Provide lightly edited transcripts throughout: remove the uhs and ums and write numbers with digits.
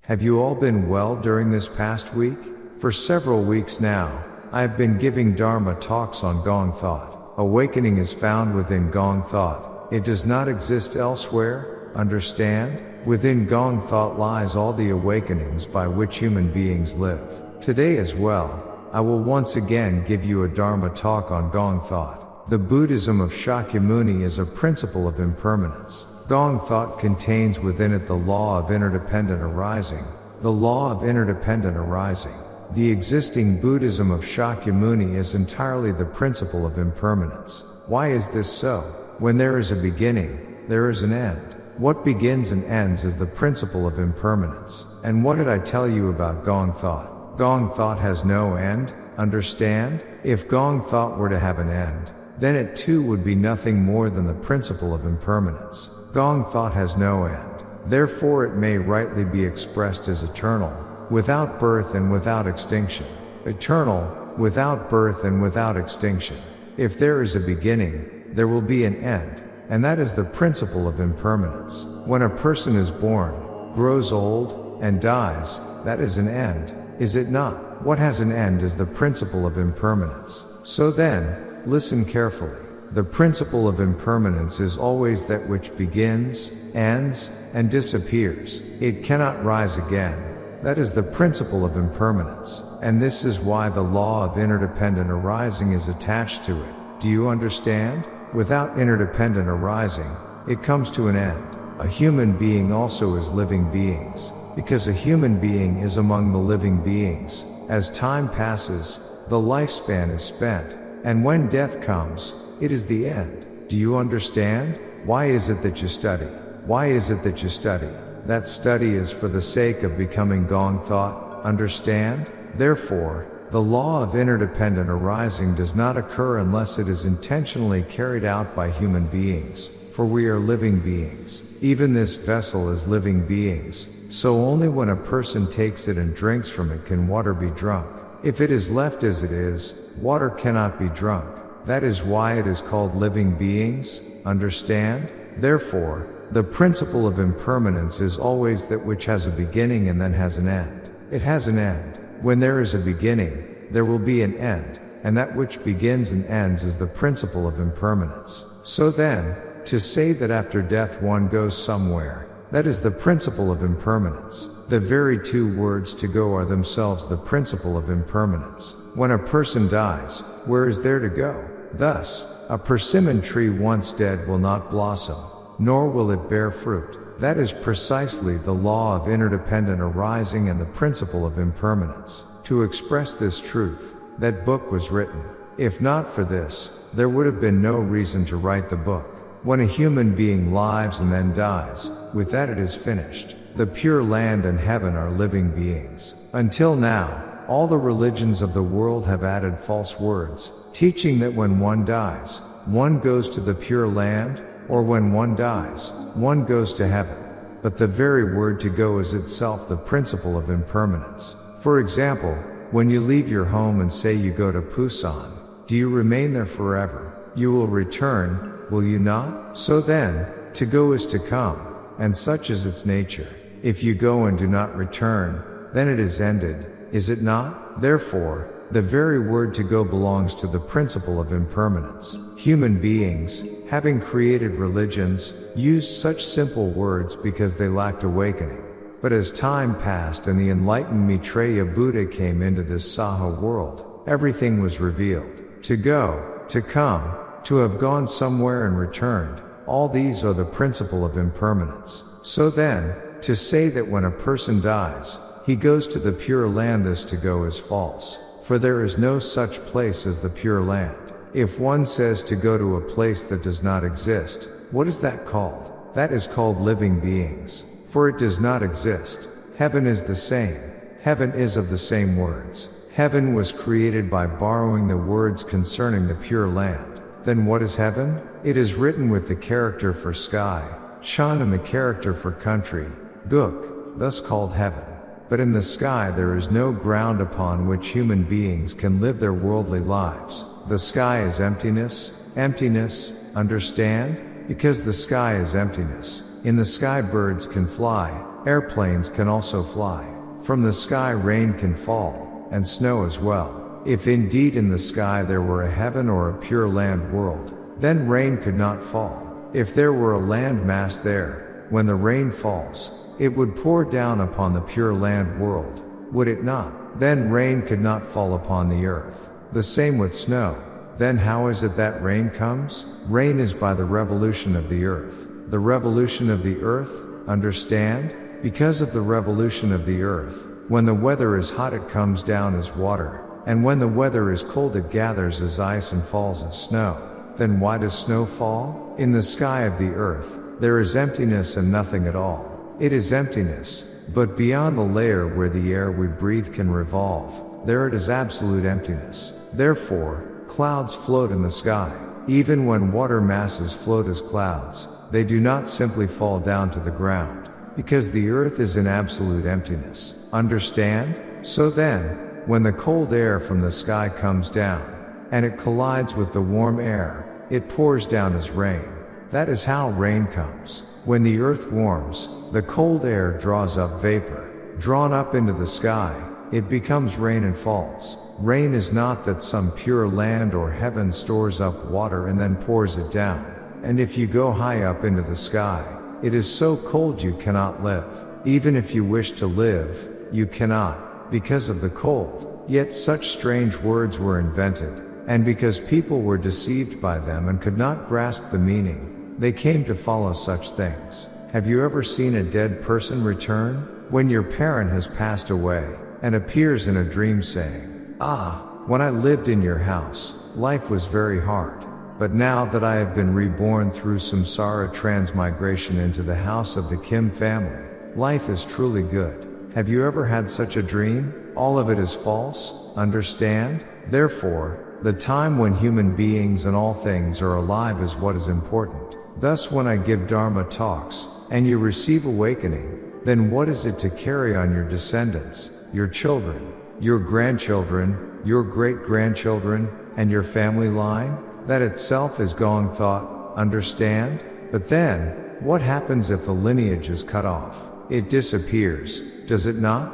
Have you all been well during this past week? For several weeks now, I have been giving Dharma talks on Gong thought. Awakening is found within Gong thought. It does not exist elsewhere, understand? Within Gong thought lies all the awakenings by which human beings live. Today as well, I will once again give you a Dharma talk on Gong thought. The Buddhism of Shakyamuni is a principle of impermanence. Gong thought contains within it the law of interdependent arising. The law of interdependent arising. The existing Buddhism of Shakyamuni is entirely the principle of impermanence. Why is this so? When there is a beginning, there is an end. What begins and ends is the principle of impermanence. And what did I tell you about Gong thought? Gong thought has no end, understand? If Gong thought were to have an end, then it too would be nothing more than the principle of impermanence. Gong thought has no end. Therefore it may rightly be expressed as eternal, without birth and without extinction. Eternal, without birth and without extinction. If there is a beginning, there will be an end, and that is the principle of impermanence. When a person is born, grows old, and dies, that is an end, is it not? What has an end is the principle of impermanence. So then, listen carefully. The principle of impermanence is always that which begins, ends, and disappears. It cannot rise again. That is the principle of impermanence. And this is why the law of interdependent arising is attached to it. Do you understand? Without interdependent arising, it comes to an end. A human being also is living beings, because a human being is among the living beings. As time passes, the lifespan is spent, and when death comes, it is the end. Do you understand? Why is it that you study? Why is it that you study? That study is for the sake of becoming Gong thought, understand? Therefore, the law of interdependent arising does not occur unless it is intentionally carried out by human beings, for we are living beings. Even this vessel is living beings, so only when a person takes it and drinks from it can water be drunk. If it is left as it is, water cannot be drunk. That is why it is called living beings, understand? Therefore, the principle of impermanence is always that which has a beginning and then has an end. It has an end. When there is a beginning, there will be an end, and that which begins and ends is the principle of impermanence. So then, to say that after death one goes somewhere, that is the principle of impermanence. The very two words to go are themselves the principle of impermanence. When a person dies, where is there to go? Thus, a persimmon tree once dead will not blossom, nor will it bear fruit. That is precisely the law of interdependent arising and the principle of impermanence. To express this truth, that book was written. If not for this, there would have been no reason to write the book. When a human being lives and then dies, with that it is finished. The pure land and heaven are living beings. Until now, all the religions of the world have added false words, teaching that when one dies, one goes to the pure land, or when one dies, one goes to heaven. But the very word to go is itself the principle of impermanence. For example, when you leave your home and say you go to Busan, do you remain there forever? You will return, will you not? So then, to go is to come, and such is its nature. If you go and do not return, then it is ended, is it not? Therefore, the very word to go belongs to the principle of impermanence. Human beings, having created religions, used such simple words because they lacked awakening. But as time passed and the enlightened Maitreya Buddha came into this Saha world, everything was revealed. To go, to come, to have gone somewhere and returned, all these are the principle of impermanence. So then, to say that when a person dies, he goes to the pure land, this to go is false, for there is no such place as the pure land. If one says to go to a place that does not exist, what is that called? That is called living beings, for it does not exist. Heaven is the same. Heaven is of the same words. Heaven was created by borrowing the words concerning the pure land. Then what is heaven? It is written with the character for sky, Chan, and the character for country, Guk, thus called heaven. But in the sky there is no ground upon which human beings can live their worldly lives. The sky is emptiness, emptiness, understand? Because the sky is emptiness. In the sky birds can fly, airplanes can also fly. From the sky rain can fall, and snow as well. If indeed in the sky there were a heaven or a pure land world, then rain could not fall. If there were a land mass there, when the rain falls, it would pour down upon the pure land world, would it not? Then rain could not fall upon the earth. The same with snow. Then how is it that rain comes? Rain is by the revolution of the earth. The revolution of the earth, understand? Because of the revolution of the earth, when the weather is hot it comes down as water, and when the weather is cold it gathers as ice and falls as snow. Then why does snow fall? In the sky of the earth, there is emptiness and nothing at all. It is emptiness, but beyond the layer where the air we breathe can revolve, there it is absolute emptiness. Therefore, clouds float in the sky. Even when water masses float as clouds, they do not simply fall down to the ground, because the earth is in absolute emptiness. Understand? So then, when the cold air from the sky comes down, and it collides with the warm air, it pours down as rain. That is how rain comes. When the earth warms, the cold air draws up vapor. Drawn up into the sky, it becomes rain and falls. Rain is not that some pure land or heaven stores up water and then pours it down. And if you go high up into the sky, it is so cold you cannot live. Even if you wish to live, you cannot, because of the cold. Yet such strange words were invented, and because people were deceived by them and could not grasp the meaning, they came to follow such things. Have you ever seen a dead person return? When your parent has passed away, and appears in a dream saying, "Ah, when I lived in your house, life was very hard. But now that I have been reborn through samsara transmigration into the house of the Kim family, life is truly good." Have you ever had such a dream? All of it is false, understand? Therefore, the time when human beings and all things are alive is what is important. Thus when I give Dharma talks, and you receive awakening, then what is it to carry on your descendants, your children, your grandchildren, your great-grandchildren, and your family line? That itself is Gong thought, understand? But then, what happens if the lineage is cut off? It disappears, does it not?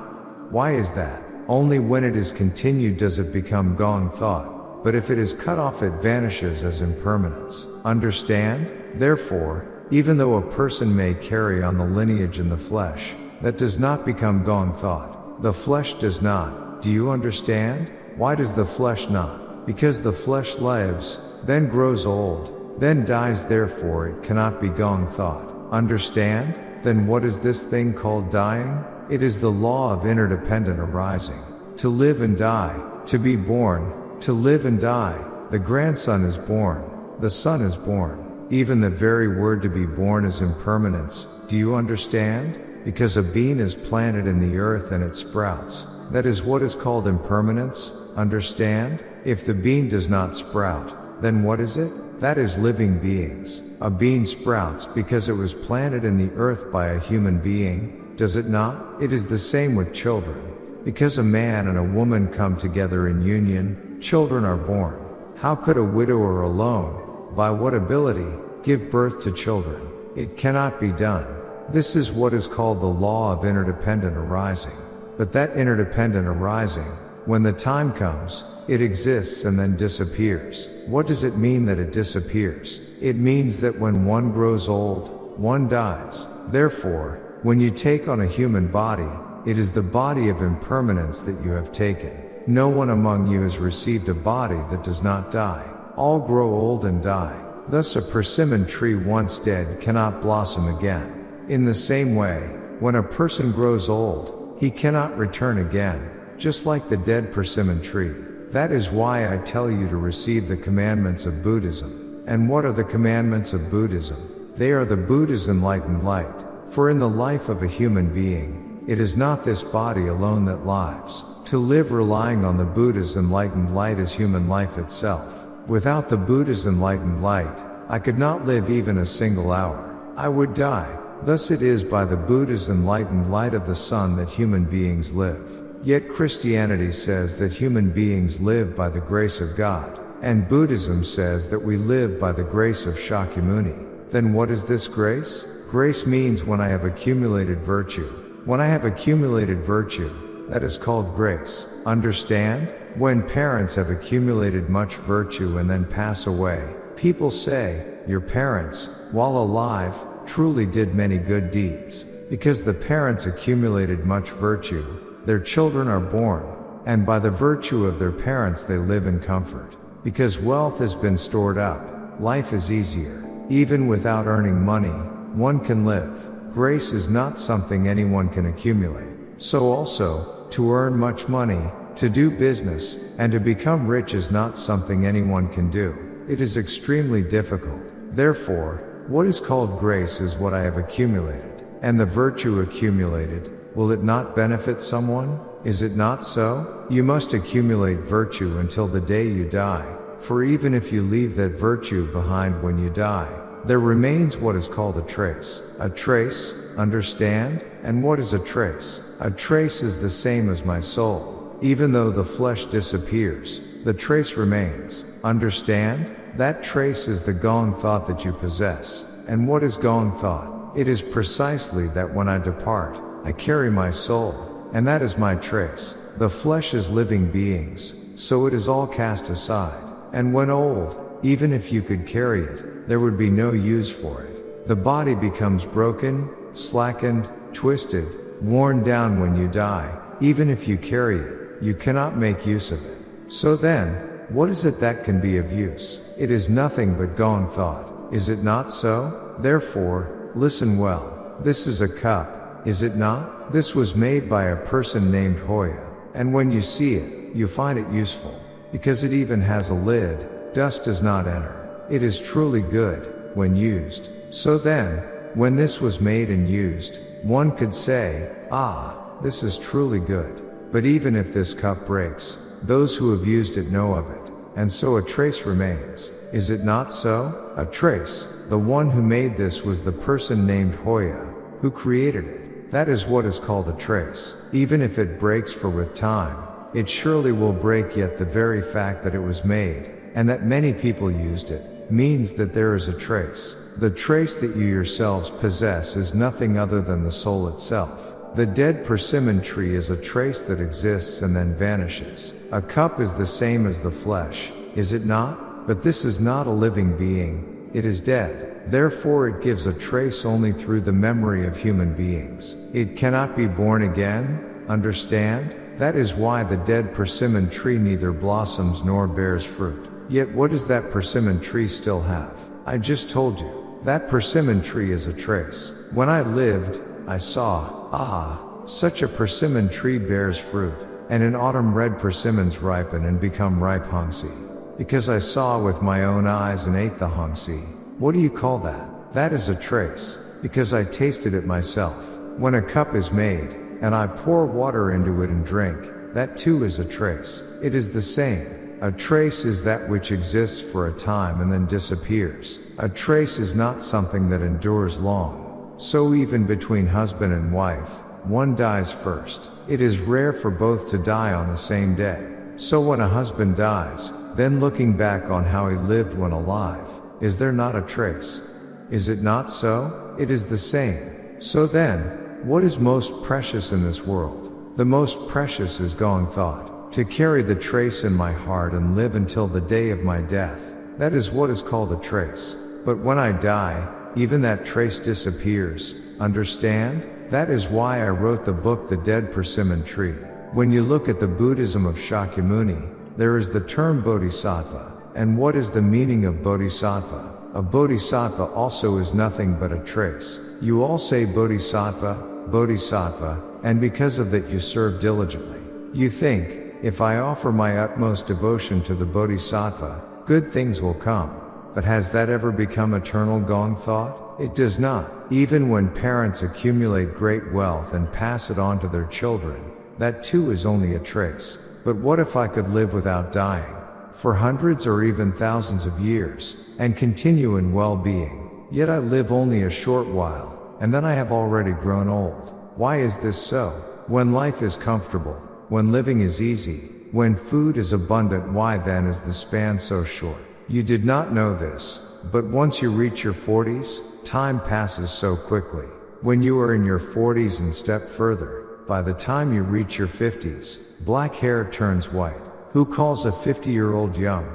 Why is that? Only when it is continued does it become Gong thought, but if it is cut off it vanishes as impermanence. Understand? Therefore, even though a person may carry on the lineage in the flesh, that does not become Gong thought. The flesh does not. Do you understand? Why does the flesh not? Because the flesh lives, then grows old, then dies, therefore it cannot be Gong thought. Understand? Then what is this thing called dying? It is the law of interdependent arising. To live and die, to be born, to live and die. The grandson is born, the son is born. Even the very word to be born is impermanence. Do you understand? Because a bean is planted in the earth and it sprouts. That is what is called impermanence. Understand? If the bean does not sprout, then what is it? That is living beings. A bean sprouts because it was planted in the earth by a human being, does it not? It is the same with children. Because a man and a woman come together in union, children are born. How could a widower alone, by what ability, give birth to children? It cannot be done. This is what is called the law of interdependent arising. But that interdependent arising, when the time comes, it exists and then disappears. What does it mean that it disappears? It means that when one grows old, one dies. Therefore, when you take on a human body, it is the body of impermanence that you have taken. No one among you has received a body that does not die. All grow old and die. Thus a persimmon tree once dead cannot blossom again. In the same way, when a person grows old, he cannot return again, just like the dead persimmon tree. That is why I tell you to receive the commandments of Buddhism. And what are the commandments of Buddhism? They are the Buddha's enlightened light. For in the life of a human being, it is not this body alone that lives. To live relying on the Buddha's enlightened light is human life itself. Without the Buddha's enlightened light, I could not live even a single hour. I would die. Thus it is by the Buddha's enlightened light of the sun that human beings live. Yet Christianity says that human beings live by the grace of God, and Buddhism says that we live by the grace of Shakyamuni. Then what is this grace? Grace means when I have accumulated virtue, When I have accumulated virtue, that is called grace. Understand? When parents have accumulated much virtue and then pass away, people say, your parents, while alive, truly did many good deeds. Because the parents accumulated much virtue, their children are born, and by the virtue of their parents they live in comfort. Because wealth has been stored up, life is easier. Even without earning money, one can live. Grace is not something anyone can accumulate. So also, to earn much money, to do business, and to become rich is not something anyone can do. It is extremely difficult. Therefore, what is called grace is what I have accumulated. And the virtue accumulated, will it not benefit someone? Is it not so? You must accumulate virtue until the day you die, for even if you leave that virtue behind when you die, there remains what is called a trace. A trace, understand? And what is a trace? A trace is the same as my soul. Even though the flesh disappears, the trace remains. Understand? That trace is the Gong thought that you possess. And what is Gong thought? It is precisely that when I depart, I carry my soul, and that is my trace. The flesh is living beings, so it is all cast aside. And when old, even if you could carry it, there would be no use for it. The body becomes broken, slackened, twisted, worn down when you die. Even if you carry it, you cannot make use of it. So then, what is it that can be of use? It is nothing but Gong thought. Is it not so? Therefore, listen well. This is a cup, is it not? This was made by a person named Hyewoo. And when you see it, you find it useful. Because it even has a lid, dust does not enter. It is truly good, when used. So then, when this was made and used, one could say, ah, this is truly good. But even if this cup breaks, those who have used it know of it, and so a trace remains. Is it not so? A trace. The one who made this was the person named Hyewoo, who created it. That is what is called a trace. Even if it breaks for with time, it surely will break, yet the very fact that it was made, and that many people used it, means that there is a trace. The trace that you yourselves possess is nothing other than the soul itself. The dead persimmon tree is a trace that exists and then vanishes. A cup is the same as the flesh, is it not? But this is not a living being, it is dead. Therefore it gives a trace only through the memory of human beings. It cannot be born again, understand? That is why the dead persimmon tree neither blossoms nor bears fruit. Yet what does that persimmon tree still have? I just told you. That persimmon tree is a trace. When I lived, I saw, such a persimmon tree bears fruit, and in autumn red persimmons ripen and become ripe hongsi. Because I saw with my own eyes and ate the hongsi. What do you call that? That is a trace. Because I tasted it myself. When a cup is made, and I pour water into it and drink, that too is a trace. It is the same. A trace is that which exists for a time and then disappears. A trace is not something that endures long. So even between husband and wife, one dies first. It is rare for both to die on the same day. So when a husband dies, then looking back on how he lived when alive, is there not a trace? Is it not so? It is the same. So then, what is most precious in this world? The most precious is Gong thought. To carry the trace in my heart and live until the day of my death. That is what is called a trace. But when I die, even that trace disappears. Understand? That is why I wrote the book The Dead Persimmon Tree. When you look at the Buddhism of Shakyamuni, there is the term bodhisattva. And what is the meaning of bodhisattva? A bodhisattva also is nothing but a trace. You all say bodhisattva, bodhisattva, and because of that you serve diligently. You think, if I offer my utmost devotion to the bodhisattva, good things will come. But has that ever become eternal Gong thought? It does not. Even when parents accumulate great wealth and pass it on to their children, that too is only a trace. But what if I could live without dying, for hundreds or even thousands of years, and continue in well-being? Yet I live only a short while, and then I have already grown old. Why is this so? When life is comfortable, when living is easy, when food is abundant, why then is the span so short? You did not know this, but once you reach your 40s, time passes so quickly. When you are in your 40s and step further, by the time you reach your 50s, black hair turns white. Who calls a 50-year-old young?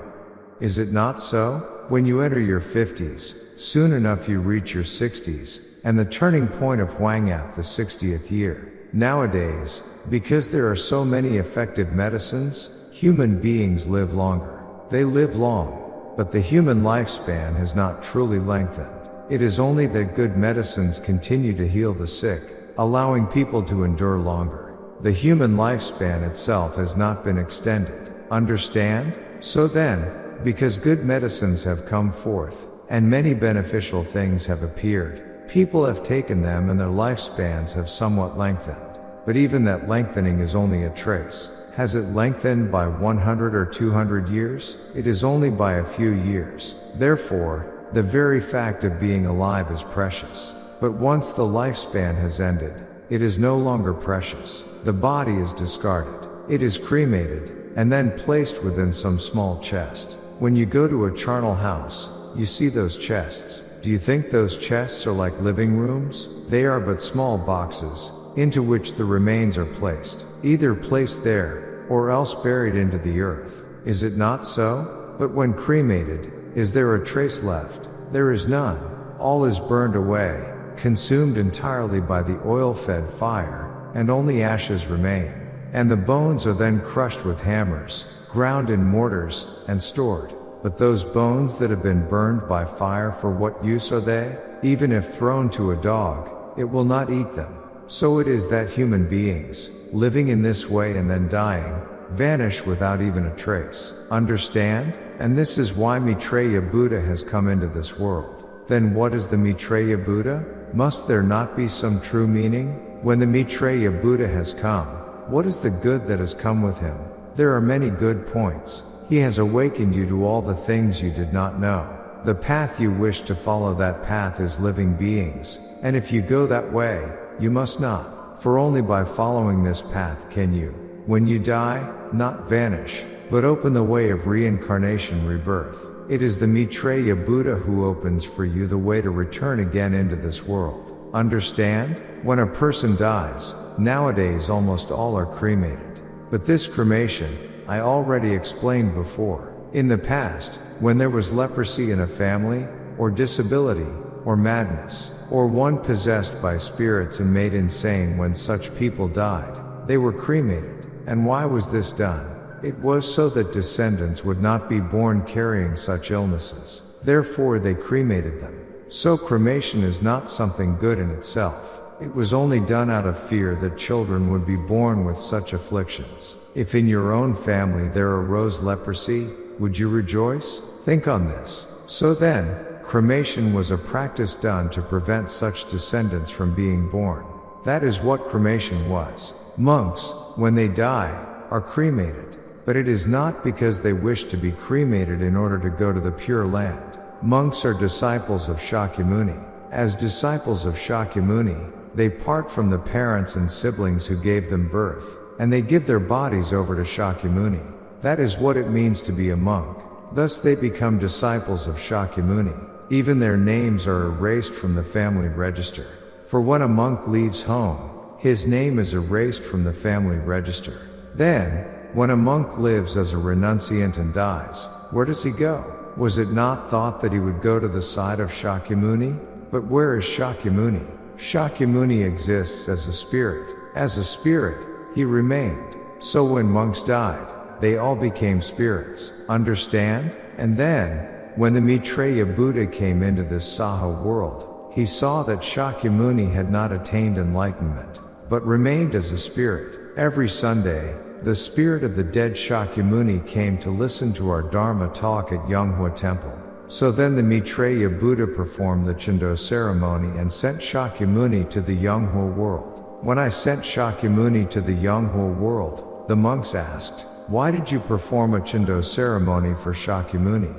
Is it not so? When you enter your 50s, soon enough you reach your 60s, and the turning point of Hwangap the 60th year. Nowadays, because there are so many effective medicines, human beings live longer. They live long, but the human lifespan has not truly lengthened. It is only that good medicines continue to heal the sick, allowing people to endure longer. The human lifespan itself has not been extended. Understand? So then, because good medicines have come forth, and many beneficial things have appeared, people have taken them and their lifespans have somewhat lengthened. But even that lengthening is only a trace. Has it lengthened by 100 or 200 years? It is only by a few years. Therefore, the very fact of being alive is precious. But once the lifespan has ended, it is no longer precious. The body is discarded. It is cremated, and then placed within some small chest. When you go to a charnel house, you see those chests. Do you think those chests are like living rooms? They are but small boxes, into which the remains are placed, either placed there, or else buried into the earth. Is it not so? But when cremated, is there a trace left? There is none. All is burned away, consumed entirely by the oil-fed fire, and only ashes remain. And the bones are then crushed with hammers, ground in mortars, and stored. But those bones that have been burned by fire, for what use are they? Even if thrown to a dog, it will not eat them. So it is that human beings, living in this way and then dying, vanish without even a trace. Understand? And this is why Maitreya Buddha has come into this world. Then what is the Maitreya Buddha? Must there not be some true meaning? When the Maitreya Buddha has come, what is the good that has come with him? There are many good points. He has awakened you to all the things you did not know. The path you wish to follow, that path is living beings, and if you go that way, you must not. For only by following this path can you, when you die, not vanish, but open the way of reincarnation, rebirth. It is the Maitreya Buddha who opens for you the way to return again into this world. Understand? When a person dies, nowadays almost all are cremated. But this cremation, I already explained before. In the past, when there was leprosy in a family, or disability, or madness, or one possessed by spirits and made insane, when such people died, they were cremated. And why was this done? It was so that descendants would not be born carrying such illnesses. Therefore they cremated them. So cremation is not something good in itself. It was only done out of fear that children would be born with such afflictions. If in your own family there arose leprosy, would you rejoice? Think on this. So then, cremation was a practice done to prevent such descendants from being born. That is what cremation was. Monks, when they die, are cremated. But it is not because they wish to be cremated in order to go to the Pure Land. Monks are disciples of Shakyamuni. As disciples of Shakyamuni, they part from the parents and siblings who gave them birth, and they give their bodies over to Shakyamuni. That is what it means to be a monk. Thus they become disciples of Shakyamuni. Even their names are erased from the family register. For when a monk leaves home, his name is erased from the family register. Then, when a monk lives as a renunciant and dies, where does he go? Was it not thought that he would go to the side of Shakyamuni? But where is Shakyamuni? Shakyamuni exists as a spirit. As a spirit, he remained. So when monks died, they all became spirits. Understand? And then, when the Maitreya Buddha came into this Saha world, he saw that Shakyamuni had not attained enlightenment, but remained as a spirit. Every Sunday, the spirit of the dead Shakyamuni came to listen to our Dharma talk at Yonghwa Temple. So then the Maitreya Buddha performed the Chendo ceremony and sent Shakyamuni to the Yonghwa world. When I sent Shakyamuni to the Yonghwa world, the monks asked, "Why did you perform a Chendo ceremony for Shakyamuni?"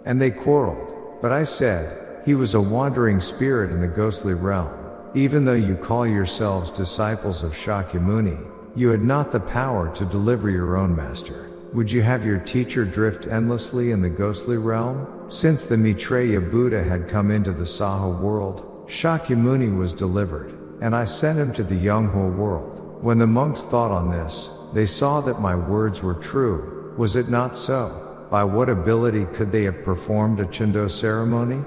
And they quarreled. But I said, "He was a wandering spirit in the ghostly realm. Even though you call yourselves disciples of Shakyamuni, you had not the power to deliver your own master. Would you have your teacher drift endlessly in the ghostly realm?" Since the Maitreya Buddha had come into the Saha world, Shakyamuni was delivered, and I sent him to the Yonghwa world. When the monks thought on this, they saw that my words were true. Was it not so? By what ability could they have performed a Chindo ceremony?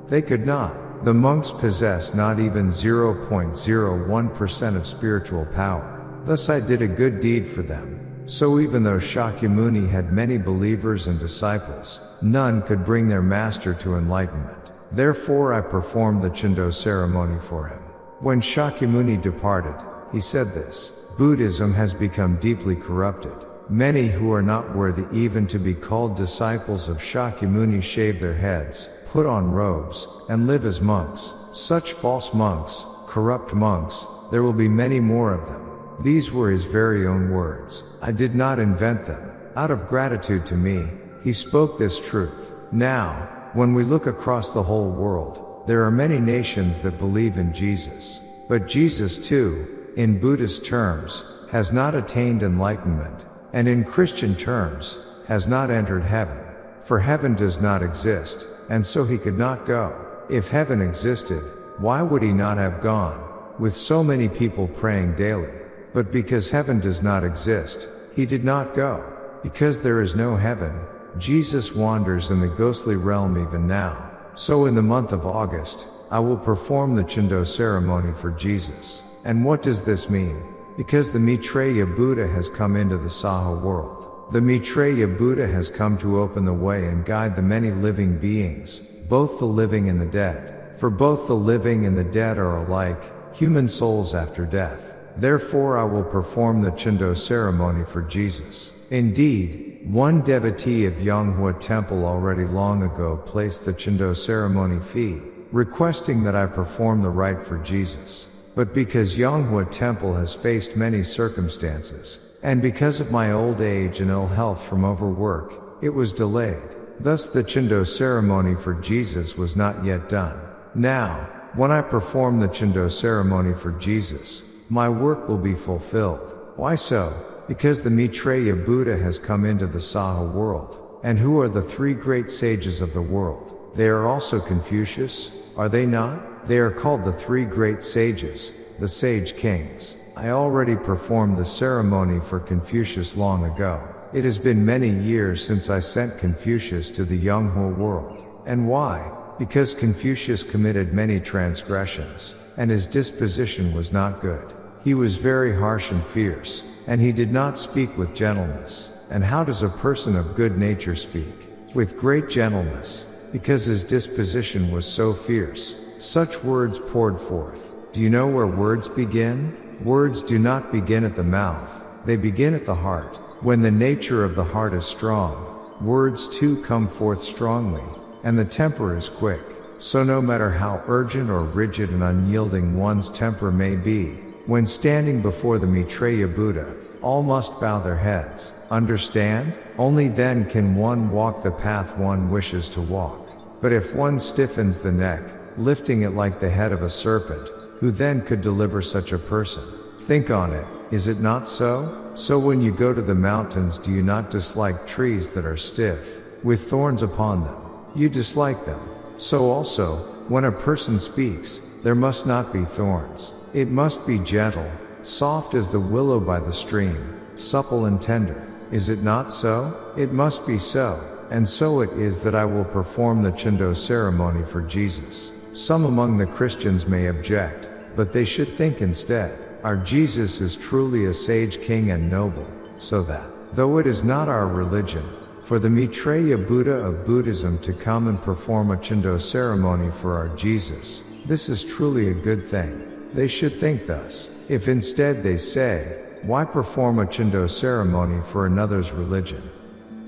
They could not. The monks possess not even 0.01% of spiritual power. Thus I did a good deed for them. So even though Shakyamuni had many believers and disciples, none could bring their master to enlightenment. Therefore I performed the Chindo ceremony for him. When Shakyamuni departed, he said this: Buddhism has become deeply corrupted. Many who are not worthy even to be called disciples of Shakyamuni shave their heads, put on robes, and live as monks. Such false monks, corrupt monks, there will be many more of them. These were his very own words. I did not invent them. Out of gratitude to me, he spoke this truth. Now, when we look across the whole world, there are many nations that believe in Jesus. But Jesus too, in Buddhist terms, has not attained enlightenment, and in Christian terms, has not entered heaven. For heaven does not exist, and so he could not go. If heaven existed, why would he not have gone, with so many people praying daily? But because heaven does not exist, he did not go. Because there is no heaven, Jesus wanders in the ghostly realm even now. So in the month of August, I will perform the Chindo ceremony for Jesus. And what does this mean? Because the Maitreya Buddha has come into the Saha world. The Maitreya Buddha has come to open the way and guide the many living beings, both the living and the dead. For both the living and the dead are alike, human souls after death. Therefore I will perform the Chindo ceremony for Jesus. Indeed, one devotee of Yonghwa temple already long ago placed the Chindo ceremony fee, requesting that I perform the rite for Jesus. But because Yonghwa temple has faced many circumstances, and because of my old age and ill health from overwork, it was delayed. Thus the Chindo ceremony for Jesus was not yet done. Now, when I perform the Chindo ceremony for Jesus, my work will be fulfilled. Why so? Because the Maitreya Buddha has come into the Saha world. And who are the three great sages of the world? They are also Confucius, are they not? They are called the three great sages, the sage kings. I already performed the ceremony for Confucius long ago. It has been many years since I sent Confucius to the Yonghwa world. And why? Because Confucius committed many transgressions, and his disposition was not good. He was very harsh and fierce, and he did not speak with gentleness. And how does a person of good nature speak? With great gentleness, because his disposition was so fierce. Such words poured forth. Do you know where words begin? Words do not begin at the mouth, they begin at the heart. When the nature of the heart is strong, words too come forth strongly, and the temper is quick. So no matter how urgent or rigid and unyielding one's temper may be, when standing before the Maitreya Buddha, all must bow their heads. Understand? Only then can one walk the path one wishes to walk. But if one stiffens the neck, lifting it like the head of a serpent, who then could deliver such a person? Think on it, is it not so? So when you go to the mountains, do you not dislike trees that are stiff, with thorns upon them? You dislike them. So also, when a person speaks, there must not be thorns. It must be gentle, soft as the willow by the stream, supple and tender. Is it not so? It must be so. And so it is that I will perform the Chindo ceremony for Jesus. Some among the Christians may object, but they should think instead, our Jesus is truly a sage king and noble, so that, though it is not our religion, for the Maitreya Buddha of Buddhism to come and perform a Chindo ceremony for our Jesus, this is truly a good thing. They should think thus. If instead they say, why perform a Chindo ceremony for another's religion?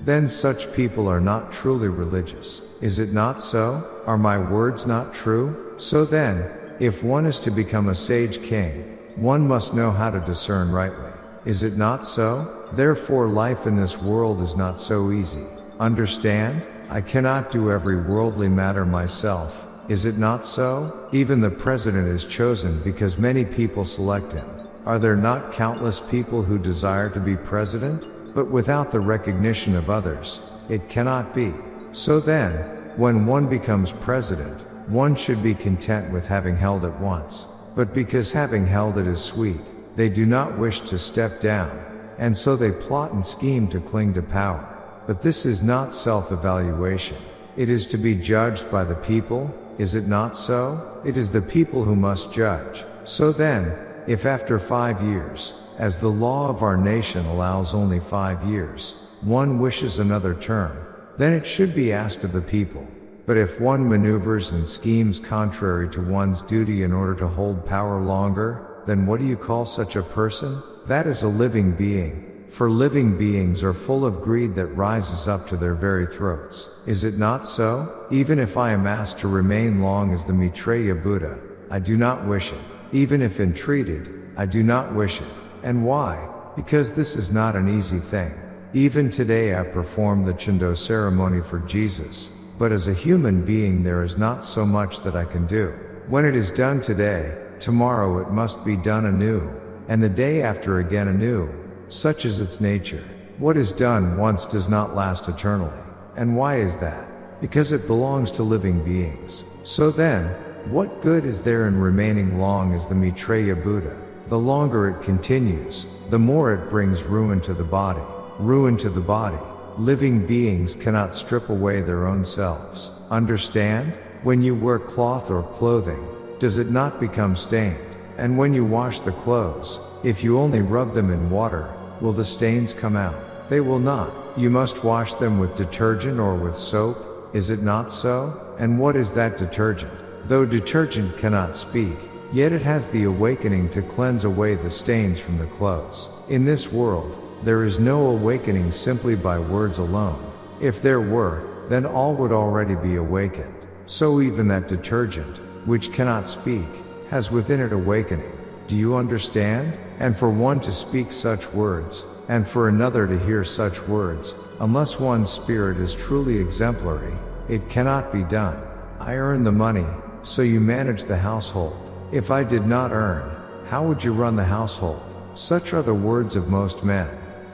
Then such people are not truly religious. Is it not so? Are my words not true? So then, if one is to become a sage king, one must know how to discern rightly. Is it not so? Therefore life in this world is not so easy. Understand? I cannot do every worldly matter myself. Is it not so? Even the president is chosen because many people select him. Are there not countless people who desire to be president? But without the recognition of others, it cannot be. So then, when one becomes president, one should be content with having held it once. But because having held it is sweet, they do not wish to step down, and so they plot and scheme to cling to power. But this is not self-evaluation. It is to be judged by the people, is it not so? It is the people who must judge. So then, if after 5 years, as the law of our nation allows only 5 years, one wishes another term, then it should be asked of the people. But if one maneuvers and schemes contrary to one's duty in order to hold power longer, then what do you call such a person? That is a living being, for living beings are full of greed that rises up to their very throats. Is it not so? Even if I am asked to remain long as the Maitreya Buddha, I do not wish it. Even if entreated, I do not wish it. And why? Because this is not an easy thing. Even today I perform the Chando ceremony for Jesus, but as a human being there is not so much that I can do. When it is done today, tomorrow it must be done anew, and the day after again anew. Such is its nature. What is done once does not last eternally. And why is that? Because it belongs to living beings. So then, what good is there in remaining long as the Maitreya Buddha? The longer it continues, the more it brings ruin to the body. Ruin to the body. Living beings cannot strip away their own selves. Understand? When you wear cloth or clothing, does it not become stained? And when you wash the clothes, if you only rub them in water, will the stains come out? They will not. You must wash them with detergent or with soap, is it not so? And what is that detergent? Though detergent cannot speak, yet it has the awakening to cleanse away the stains from the clothes. In this world, there is no awakening simply by words alone. If there were, then all would already be awakened. So even that detergent, which cannot speak, has within it awakening. Do you understand? And for one to speak such words, and for another to hear such words, unless one's spirit is truly exemplary, it cannot be done. I earn the money, so you manage the household. If I did not earn, how would you run the household? Such are the words of most men.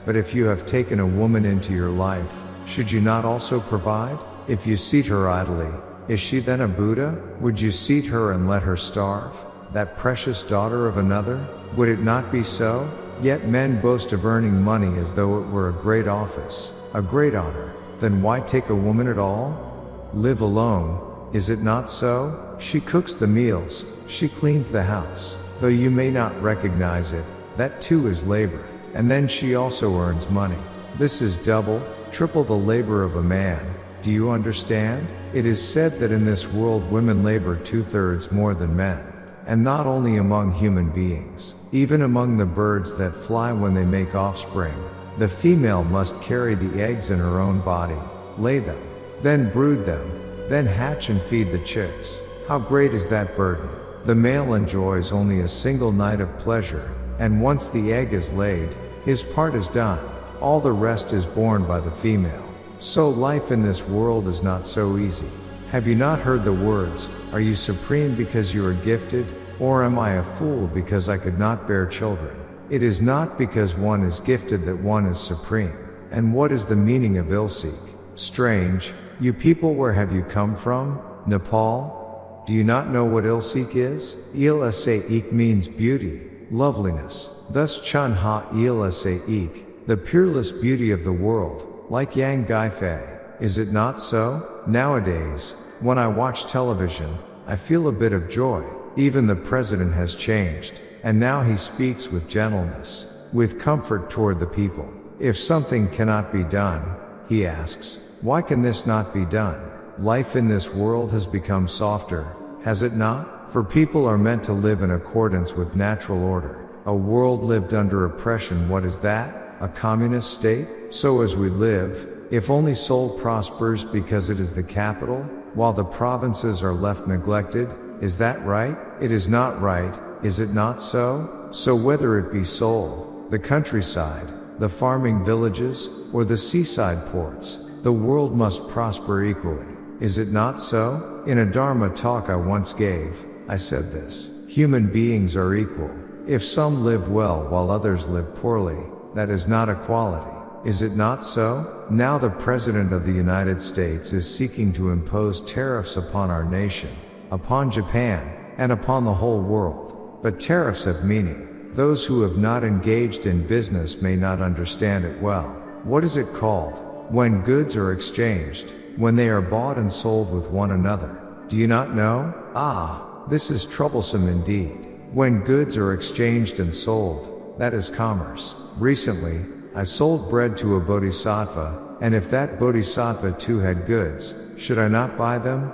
But if you have taken a woman into your life, should you not also provide? If you seat her idly, is she then a Buddha? Would you seat her and let her starve? That precious daughter of another? Would it not be so? Yet men boast of earning money as though it were a great office, a great honor. Then why take a woman at all? Live alone, is it not so? She cooks the meals, she cleans the house. Though you may not recognize it, that too is labor. And then she also earns money. This is double, triple the labor of a man. Do you understand? It is said that in this world women labor 2/3 more than men. And not only among human beings, even among the birds that fly when they make offspring, the female must carry the eggs in her own body, lay them, then brood them, then hatch and feed the chicks. How great is that burden? The male enjoys only a single night of pleasure, and once the egg is laid, his part is done. All the rest is borne by the female. So life in this world is not so easy. Have you not heard the words, are you supreme because you are gifted, or am I a fool because I could not bear children? It is not because one is gifted that one is supreme. And what is the meaning of Ilseek? Strange, you people, where have you come from? Nepal? Do you not know what Ilseek is? Il-Seek means beauty, loveliness. Thus Chun Ha Il-Seek, the peerless beauty of the world, like Yang Gai-Fei. Is it not so? Nowadays, when I watch television, I feel a bit of joy. Even the president has changed, and now he speaks with gentleness, with comfort toward the people. If something cannot be done, he asks, why can this not be done? Life in this world has become softer, has it not? For people are meant to live in accordance with natural order. A world lived under oppression, what is that? A communist state? So as we live, if only Seoul prospers because it is the capital, while the provinces are left neglected, is that right? It is not right, is it not so? So whether it be Seoul, the countryside, the farming villages, or the seaside ports, the world must prosper equally. Is it not so? In a Dharma talk I once gave, I said this: human beings are equal. If some live well while others live poorly, that is not equality. Is it not so? Now the President of the United States is seeking to impose tariffs upon our nation. upon Japan, and upon the whole world. But tariffs have meaning. Those who have not engaged in business may not understand it well. What is it called? When goods are exchanged, when they are bought and sold with one another. Do you not know? Ah, this is troublesome indeed. When goods are exchanged and sold, that is commerce. Recently, I sold bread to a bodhisattva, and if that bodhisattva too had goods, should I not buy them?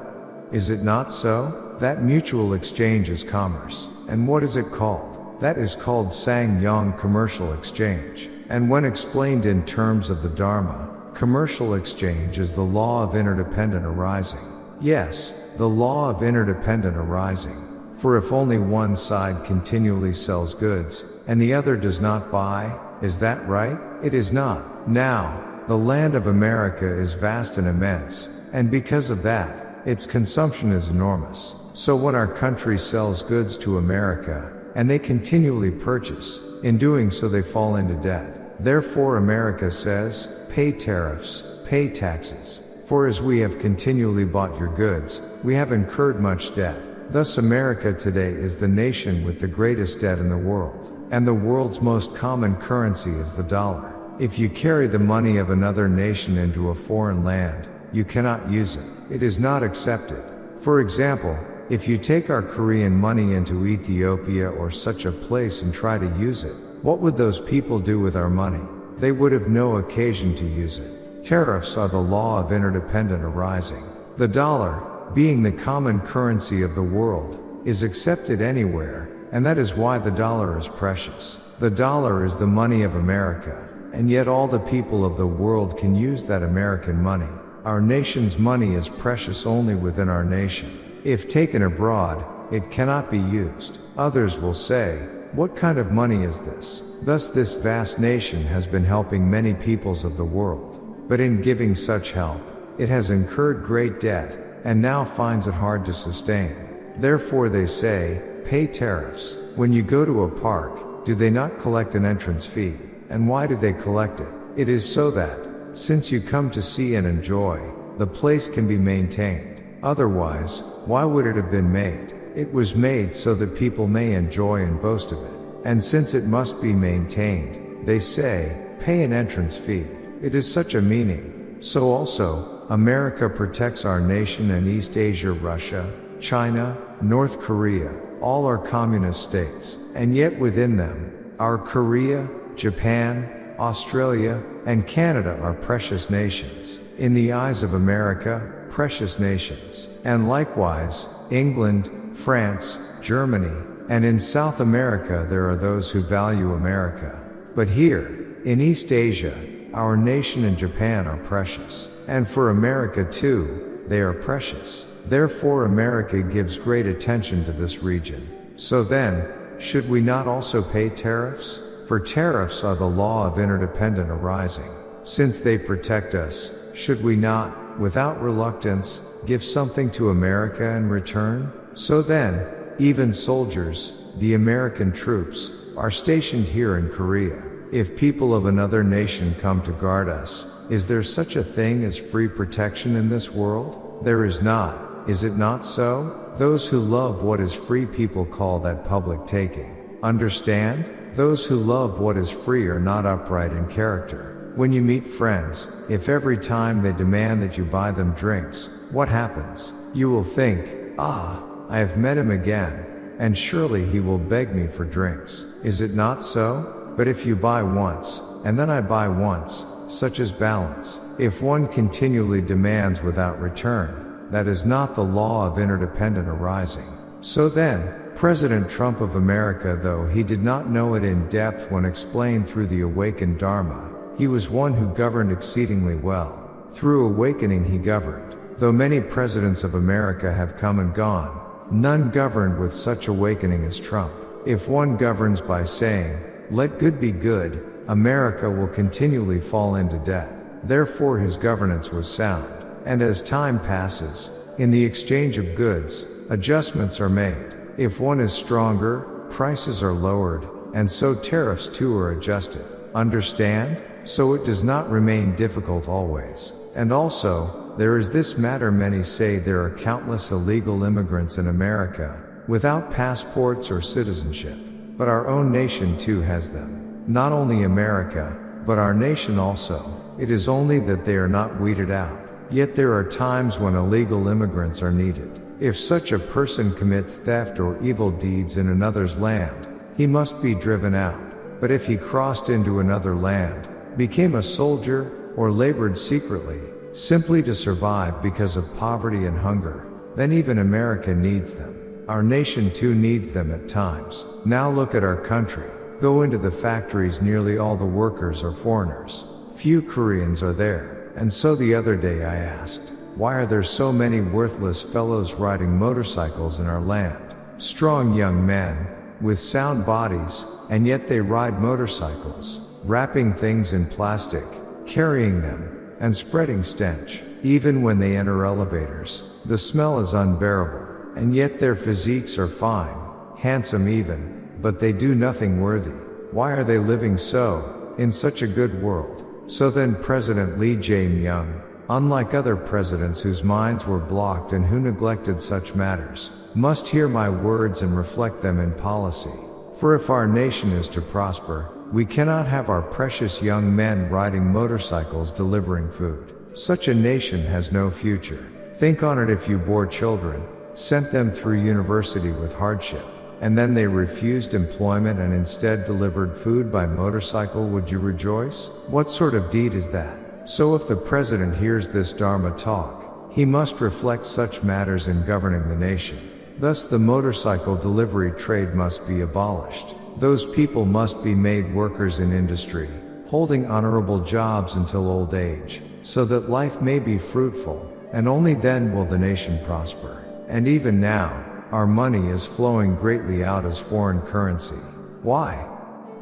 Is it not so? That mutual exchange is commerce. And what is it called? That is called Saemyeong commercial exchange. And when explained in terms of the Dharma, commercial exchange is the law of interdependent arising. Yes, the law of interdependent arising. For if only one side continually sells goods, and the other does not buy, is that right? It is not. Now, the land of America is vast and immense, and because of that, its consumption is enormous. So when our country sells goods to America, and they continually purchase, in doing so they fall into debt. Therefore America says, pay tariffs, pay taxes. For as we have continually bought your goods, we have incurred much debt. Thus America today is the nation with the greatest debt in the world. And the world's most common currency is the dollar. If you carry the money of another nation into a foreign land, you cannot use it. It is not accepted. For example, if you take our Korean money into Ethiopia or such a place and try to use it, what would those people do with our money? They would have no occasion to use it. Tariffs are the law of interdependent arising. The dollar, being the common currency of the world, is accepted anywhere, and that is why the dollar is precious. The dollar is the money of America, and yet all the people of the world can use that American money. Our nation's money is precious only within our nation. If taken abroad, it cannot be used. Others will say, what kind of money is this? Thus this vast nation has been helping many peoples of the world. But in giving such help, it has incurred great debt, and now finds it hard to sustain. Therefore they say, pay tariffs. When you go to a park, do they not collect an entrance fee? And why do they collect it? It is so that, since you come to see and enjoy, the place can be maintained. Otherwise, why would it have been made? It was made so that people may enjoy and boast of it. And since it must be maintained, they say, pay an entrance fee. It is such a meaning. So also, America protects our nation and East Asia, Russia, China, North Korea, all are communist states. And yet within them, our Korea, Japan, Australia, and Canada are precious nations. In the eyes of America, precious nations. And likewise, England, France, Germany, and in South America there are those who value America. But here, in East Asia, our nation and Japan are precious. And for America too, they are precious. Therefore America gives great attention to this region. So then, should we not also pay tariffs? For tariffs are the law of interdependent arising. Since they protect us, should we not, without reluctance, give something to America in return? So then, even soldiers, the American troops, are stationed here in Korea. If people of another nation come to guard us, is there such a thing as free protection in this world? There is not, is it not so? Those who love what is free people call that public taking. Understand? Those who love what is free are not upright in character. When you meet friends, if every time they demand that you buy them drinks, what happens? You will think, ah, I have met him again, and surely he will beg me for drinks. Is it not so? But if you buy once, and then I buy once, such is balance. If one continually demands without return, that is not the law of interdependent arising. So then, President Trump of America, though he did not know it in depth when explained through the awakened Dharma, he was one who governed exceedingly well. Through awakening he governed. Though many presidents of America have come and gone, none governed with such awakening as Trump. If one governs by saying, let good be good, America will continually fall into debt. Therefore his governance was sound. And as time passes, in the exchange of goods, adjustments are made. If one is stronger, prices are lowered, and so tariffs too are adjusted. Understand? So it does not remain difficult always. And also, there is this matter. Many say there are countless illegal immigrants in America, without passports or citizenship. But our own nation too has them. Not only America, but our nation also. It is only that they are not weeded out. Yet there are times when illegal immigrants are needed. If such a person commits theft or evil deeds in another's land, he must be driven out. But if he crossed into another land, became a soldier, or labored secretly, simply to survive because of poverty and hunger, then even America needs them. Our nation too needs them at times. Now look at our country. Go into the factories, nearly all the workers are foreigners. Few Koreans are there. And so the other day I asked, why are there so many worthless fellows riding motorcycles in our land? Strong young men, with sound bodies, and yet they ride motorcycles, wrapping things in plastic, carrying them, and spreading stench. Even when they enter elevators, the smell is unbearable. And yet their physiques are fine, handsome even, but they do nothing worthy. Why are they living so, in such a good world? So then President Lee Jae-myung, unlike other presidents whose minds were blocked and who neglected such matters, must hear my words and reflect them in policy. For if our nation is to prosper, we cannot have our precious young men riding motorcycles delivering food. Such a nation has no future. Think on it. If you bore children, sent them through university with hardship, and then they refused employment and instead delivered food by motorcycle, would you rejoice? What sort of deed is that? So if the president hears this Dharma talk, he must reflect such matters in governing the nation. Thus the motorcycle delivery trade must be abolished. Those people must be made workers in industry, holding honorable jobs until old age, so that life may be fruitful, and only then will the nation prosper. And even now, our money is flowing greatly out as foreign currency. Why?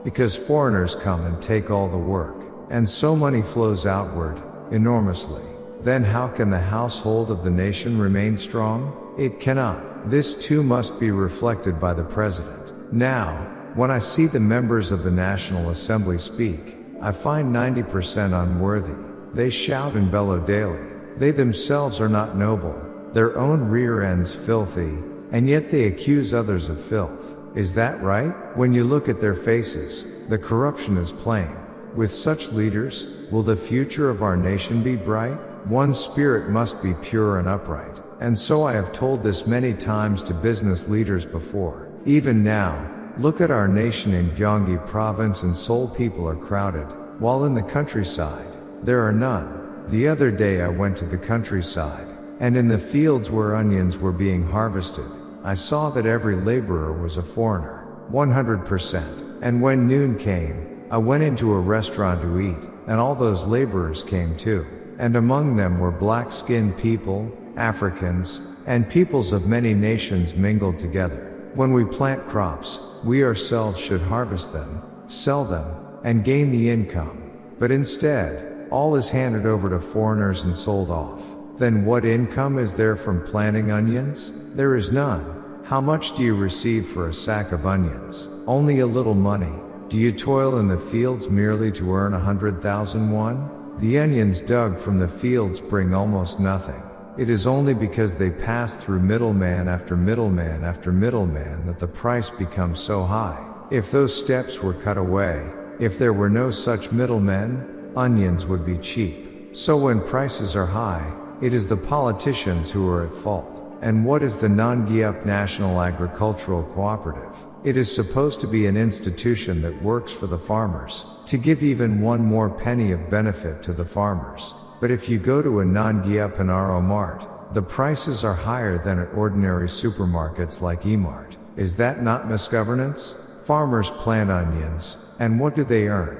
Because foreigners come and take all the work, and so money flows outward, enormously. Then how can the household of the nation remain strong? It cannot. This too must be reflected by the president. Now, when I see the members of the National Assembly speak, I find 90% unworthy. They shout and bellow daily. They themselves are not noble. Their own rear ends filthy, and yet they accuse others of filth. Is that right? When you look at their faces, the corruption is plain. With such leaders, will the future of our nation be bright? One's spirit must be pure and upright. And so I have told this many times to business leaders before. Even now, look at our nation in Gyeonggi province, and Seoul people are crowded, while in the countryside, there are none. The other day I went to the countryside, and in the fields where onions were being harvested, I saw that every laborer was a foreigner, 100%. And when noon came, I went into a restaurant to eat, and all those laborers came too. And among them were black-skinned people, Africans, and peoples of many nations mingled together. When we plant crops, we ourselves should harvest them, sell them, and gain the income. But instead, all is handed over to foreigners and sold off. Then what income is there from planting onions? There is none. How much do you receive for a sack of onions? Only a little money. Do you toil in the fields merely to earn 100,000 won? The onions dug from the fields bring almost nothing. It is only because they pass through middleman after middleman after middleman that the price becomes so high. If those steps were cut away, if there were no such middlemen, onions would be cheap. So when prices are high, it is the politicians who are at fault. And what is the Non-Gyup National Agricultural Cooperative? It is supposed to be an institution that works for the farmers, to give even one more penny of benefit to the farmers. But if you go to a Non-Gyup Hanaro Mart, the prices are higher than at ordinary supermarkets like E-Mart. Is that not misgovernance? Farmers plant onions, and what do they earn?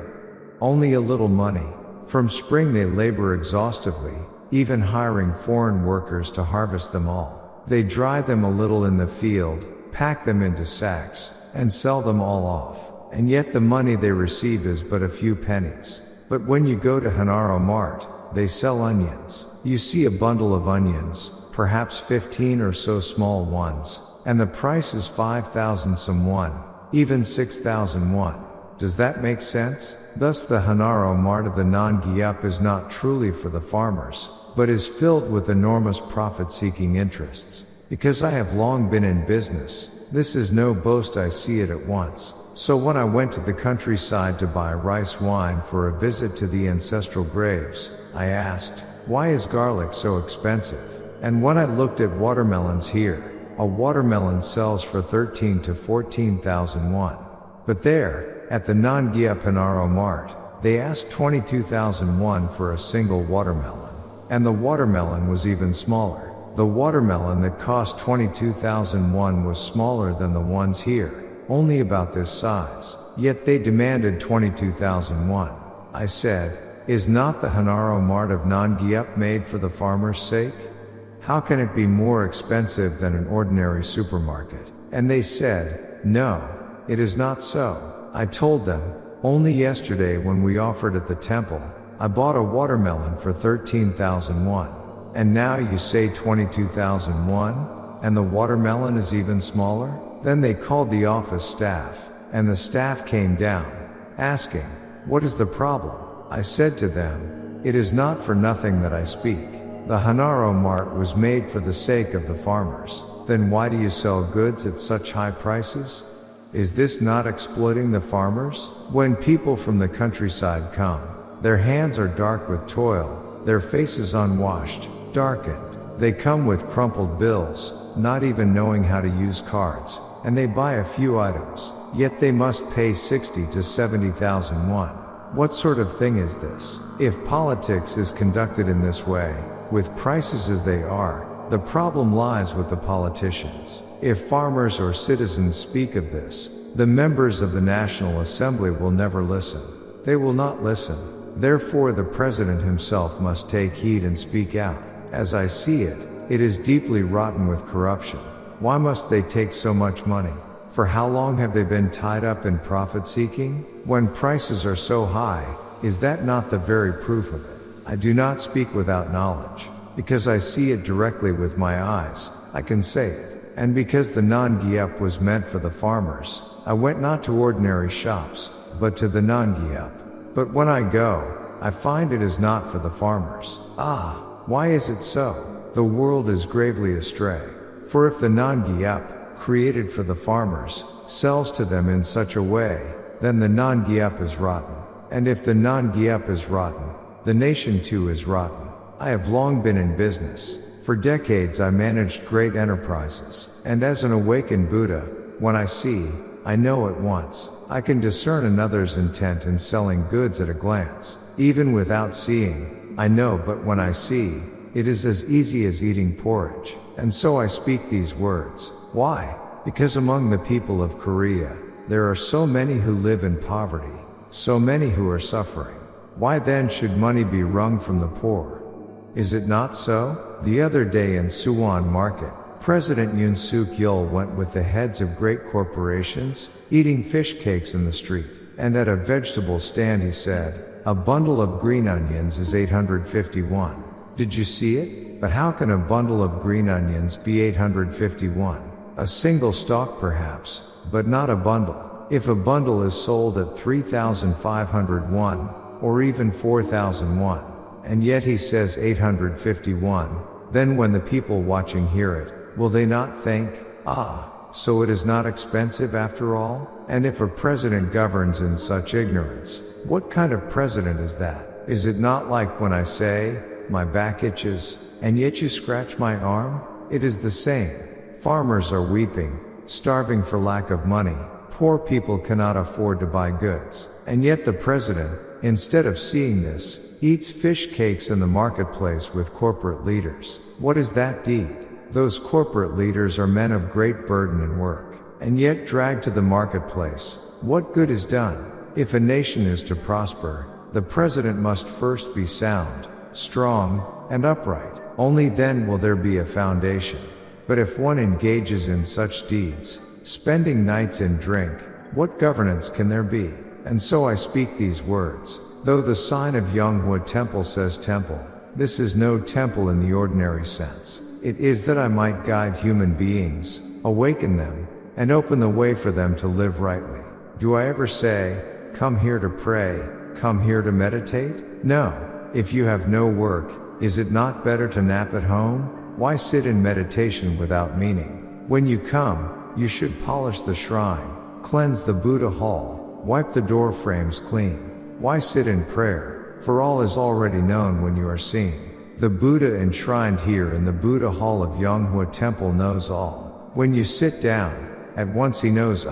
Only a little money. From spring they labor exhaustively, even hiring foreign workers to harvest them all. They dry them a little in the field, pack them into sacks, and sell them all off. And yet the money they receive is but a few pennies. But when you go to Hanaro Mart, they sell onions. You see a bundle of onions, perhaps 15 or so small ones, and the price is 5,000 some won, even 6,000 won. Does that make sense? Thus the Hanaro Mart of the Non-Gyup is not truly for the farmers, but is filled with enormous profit-seeking interests. Because I have long been in business, this is no boast, I see it at once. So when I went to the countryside to buy rice wine for a visit to the ancestral graves, I asked, why is garlic so expensive? And when I looked at watermelons here, a watermelon sells for 13 to 14,000 won. But there, at the Nongya Panaro Mart, they asked 22,000 won for a single watermelon. And the watermelon was even smaller. The watermelon that cost 22,000 won was smaller than the ones here, only about this size. Yet they demanded 22,000 won. I said, is not the Hanaro Mart of Nongyeop made for the farmer's sake? How can it be more expensive than an ordinary supermarket? And they said, no, it is not so. I told them, only yesterday when we offered at the temple, I bought a watermelon for 13,000 won. And now you say 22,000 won? And the watermelon is even smaller? Then they called the office staff, and the staff came down, asking, what is the problem? I said to them, it is not for nothing that I speak. The Hanaro Mart was made for the sake of the farmers. Then why do you sell goods at such high prices? Is this not exploiting the farmers? When people from the countryside come, their hands are dark with toil, their faces unwashed, darkened. They come with crumpled bills, not even knowing how to use cards, and they buy a few items, yet they must pay 60 to 70,000 won. What sort of thing is this? If politics is conducted in this way, with prices as they are, the problem lies with the politicians. If farmers or citizens speak of this, the members of the National Assembly will never listen. They will not listen. Therefore the President himself must take heed and speak out. As I see it, it is deeply rotten with corruption. Why must they take so much money? For how long have they been tied up in profit-seeking? When prices are so high, is that not the very proof of it? I do not speak without knowledge. Because I see it directly with my eyes, I can say it. And because the Nongyeop was meant for the farmers, I went not to ordinary shops, but to the Nongyeop. But when I go, I find it is not for the farmers. Ah! Why is it so? The world is gravely astray. For if the Nongyeop, created for the farmers, sells to them in such a way, then the Nongyeop is rotten. And if the Nongyeop is rotten, the nation too is rotten. I have long been in business. For decades I managed great enterprises. And as an awakened Buddha, when I see, I know at once. I can discern another's intent in selling goods at a glance. Even without seeing, I know, but when I see, it is as easy as eating porridge. And so I speak these words. Why? Because among the people of Korea, there are so many who live in poverty, so many who are suffering. Why then should money be wrung from the poor? Is it not so? The other day in Suwon Market, President Yoon Suk Yeol went with the heads of great corporations, eating fish cakes in the street. And at a vegetable stand he said, a bundle of green onions is 851. Did you see it? But how can a bundle of green onions be 851? A single stalk perhaps, but not a bundle. If a bundle is sold at 3,501, or even 4,001, and yet he says 851, then when the people watching hear it, will they not think, ah, so it is not expensive after all? And if a president governs in such ignorance, what kind of president is that? Is it not like when I say, my back itches, and yet you scratch my arm? It is the same. Farmers are weeping, starving for lack of money. Poor people cannot afford to buy goods. And yet the president, instead of seeing this, eats fish cakes in the marketplace with corporate leaders. What is that deed? Those corporate leaders are men of great burden and work, and yet dragged to the marketplace. What good is done? If a nation is to prosper, the president must first be sound, strong, and upright. Only then will there be a foundation. But if one engages in such deeds, spending nights in drink, what governance can there be? And so I speak these words. Though the sign of Yonghwa Temple says temple, this is no temple in the ordinary sense. It is that I might guide human beings, awaken them, and open the way for them to live rightly. Do I ever say, come here to pray, come here to meditate? No. If you have no work, Is it not better to nap at home? Why sit in meditation without meaning? When you come, you should polish the shrine, cleanse the Buddha hall, wipe the door frames clean. Why sit in prayer? For all is already known when you are seen. The Buddha enshrined here in the Buddha hall of Yonghwa Temple knows all. When you sit down, at once he knows,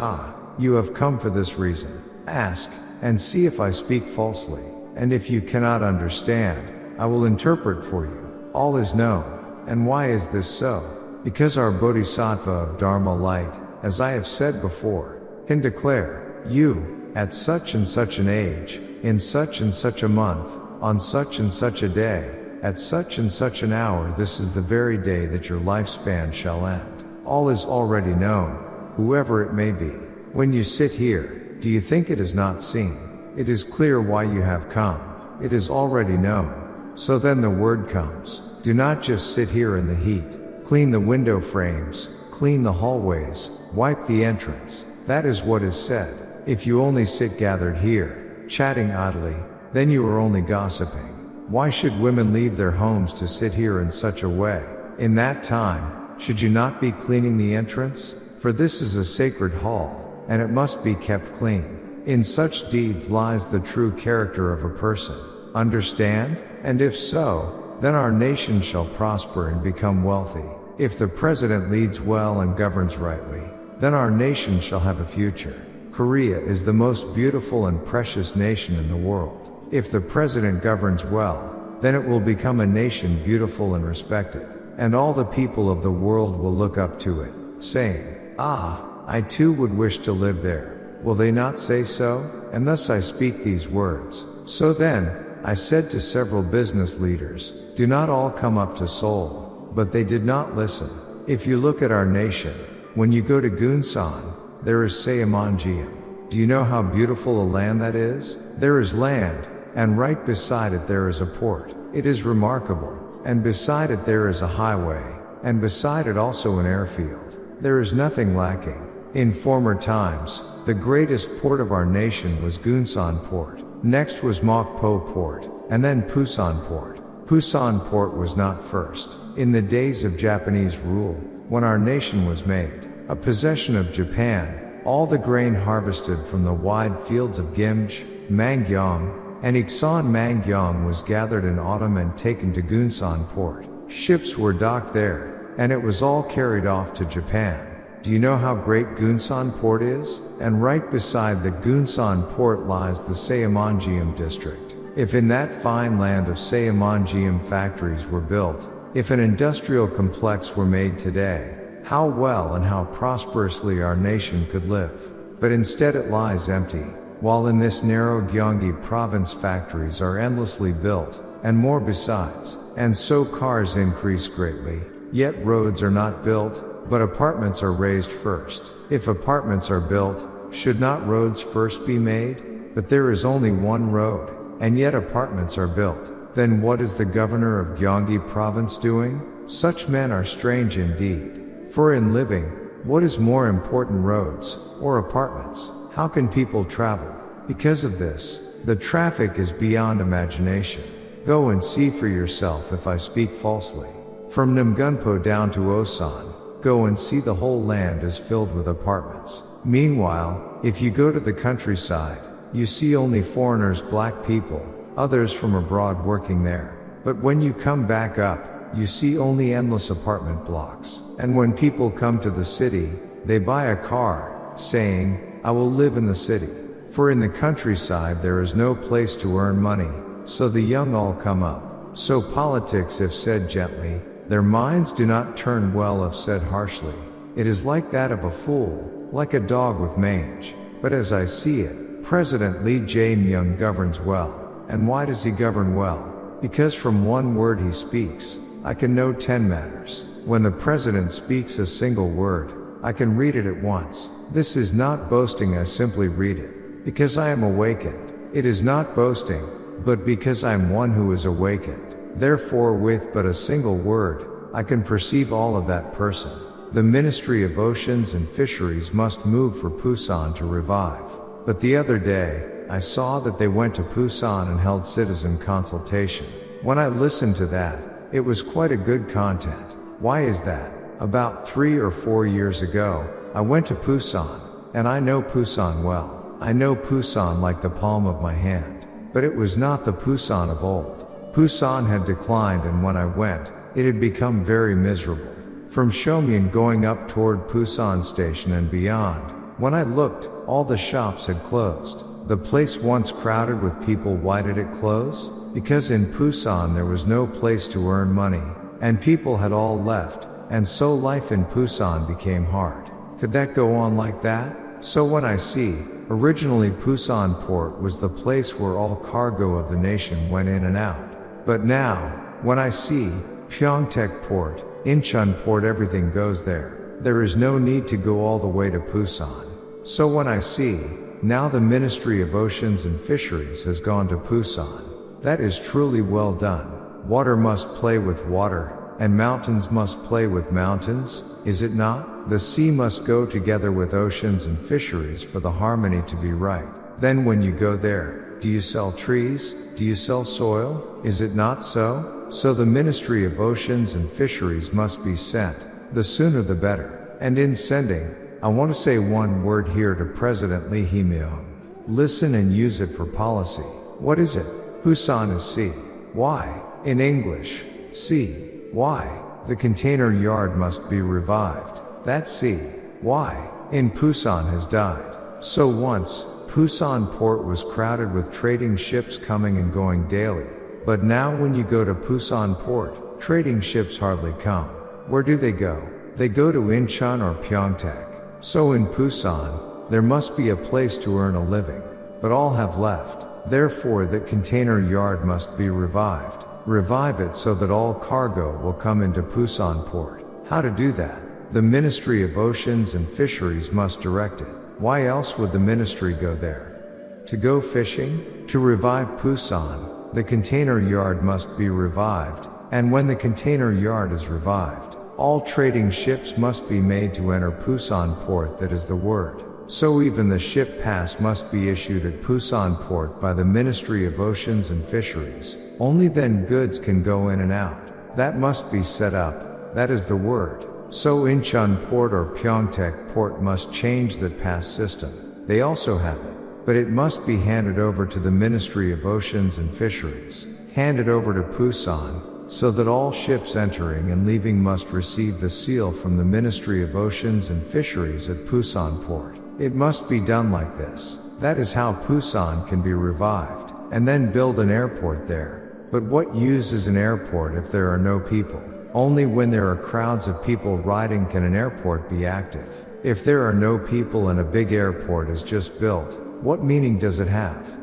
you have come for this reason. Ask, and see if I speak falsely. And if you cannot understand, I will interpret for you. All is known. And why is this so? Because our Bodhisattva of Dharma light, as I have said before, can declare, you, at such and such an age, in such and such a month, on such and such a day, at such and such an hour, this is the very day that your lifespan shall end. All is already known, whoever it may be. When you sit here, do you think it is not seen? It is clear why you have come. It is already known. So then the word comes. Do not just sit here in the heat. Clean the window frames, clean the hallways, wipe the entrance. That is what is said. If you only sit gathered here, chatting idly, then you are only gossiping. Why should women leave their homes to sit here in such a way? In that time, should you not be cleaning the entrance? For this is a sacred hall, and it must be kept clean. In such deeds lies the true character of a person. Understand? And if so, then our nation shall prosper and become wealthy. If the president leads well and governs rightly, then our nation shall have a future. Korea is the most beautiful and precious nation in the world. If the president governs well, then it will become a nation beautiful and respected. And all the people of the world will look up to it, saying, I too would wish to live there. Will they not say so? And thus I speak these words. So then, I said to several business leaders, do not all come up to Seoul. But they did not listen. If you look at our nation, when you go to Gunsan, there is Saemangeum. Do you know how beautiful a land that is? There is land, and right beside it there is a port. It is remarkable. And beside it there is a highway, and beside it also an airfield. There is nothing lacking. In former times, the greatest port of our nation was Gunsan Port. Next was Mokpo Port, and then Pusan Port. Pusan Port was not first. In the days of Japanese rule, when our nation was made a possession of Japan, all the grain harvested from the wide fields of Gimje, Mangyong, and Iksan Mangyong was gathered in autumn and taken to Gunsan Port. Ships were docked there, and it was all carried off to Japan. Do you know how great Gunsan Port is? And right beside the Gunsan Port lies the Saemangeum district. If in that fine land of Saemangeum factories were built, if an industrial complex were made today, how well and how prosperously our nation could live. But instead it lies empty, while in this narrow Gyeonggi province factories are endlessly built, and more besides. And so cars increase greatly, yet roads are not built, but apartments are raised first. If apartments are built, should not roads first be made? But there is only one road, and yet apartments are built. Then what is the governor of Gyeonggi province doing? Such men are strange indeed. For in living, what is more important, roads or apartments? How can people travel? Because of this, the traffic is beyond imagination. Go and see for yourself if I speak falsely. From Namgunpo down to Osan, go and see the whole land is filled with apartments. Meanwhile, if you go to the countryside, you see only foreigners, black people, others from abroad working there. But when you come back up, you see only endless apartment blocks. And when people come to the city, they buy a car, saying, I will live in the city. For in the countryside there is no place to earn money, so the young all come up. So politics, if said gently, their minds do not turn well if said harshly. It is like that of a fool, like a dog with mange. But as I see it, President Lee Jae-myung governs well. And why does he govern well? Because from one word he speaks, I can know 10 matters. When the president speaks a single word, I can read it at once. This is not boasting, I simply read it. Because I am awakened. It is not boasting, but because I am one who is awakened. Therefore with but a single word, I can perceive all of that person. The Ministry of Oceans and Fisheries must move for Pusan to revive. But the other day, I saw that they went to Pusan and held citizen consultation. When I listened to that, it was quite a good content. Why is that? About 3 or 4 years ago, I went to Busan, and I know Busan well. I know Busan like the palm of my hand. But it was not the Busan of old. Busan had declined, and when I went, it had become very miserable. From Shomyeon going up toward Busan Station and beyond, when I looked, all the shops had closed. The place once crowded with people. Why did it close? Because in Busan there was no place to earn money, and people had all left, and so life in Busan became hard. Could that go on like that? So when I see, originally Busan Port was the place where all cargo of the nation went in and out. But now, when I see, Pyeongtaek Port, Incheon Port, everything goes there. There is no need to go all the way to Busan. So when I see, now the Ministry of Oceans and Fisheries has gone to Busan. That is truly well done. Water must play with water, and mountains must play with mountains, is it not? The sea must go together with oceans and fisheries for the harmony to be right. Then when you go there, do you sell trees? Do you sell soil? Is it not so? So the Ministry of Oceans and Fisheries must be sent. The sooner the better. And in sending, I want to say one word here to President Lee Hee-myung. Listen and use it for policy. What is it? Busan is sea. Why? In English, sea. Why? The container yard must be revived. That's sea. Why? In Busan has died. So once, Busan port was crowded with trading ships coming and going daily. But now when you go to Busan port, trading ships hardly come. Where do they go? They go to Incheon or Pyeongtaek. So in Busan, there must be a place to earn a living. But all have left. Therefore that container yard must be revived. Revive it so that all cargo will come into Busan port. How to do that? The Ministry of Oceans and Fisheries must direct it. Why else would the ministry go there? To go fishing? To revive Busan, the container yard must be revived, and when the container yard is revived, all trading ships must be made to enter Busan port. That is the word. So even the ship pass must be issued at Busan port by the Ministry of Oceans and Fisheries. Only then goods can go in and out. That must be set up. That is the word. So Incheon port or Pyeongtaek port must change that pass system. They also have it. But it must be handed over to the Ministry of Oceans and Fisheries. Handed over to Busan, so that all ships entering and leaving must receive the seal from the Ministry of Oceans and Fisheries at Busan port. It must be done like this. That is how Busan can be revived, and then build an airport there. But what use is an airport if there are no people? Only when there are crowds of people riding can an airport be active. If there are no people and a big airport is just built, what meaning does it have?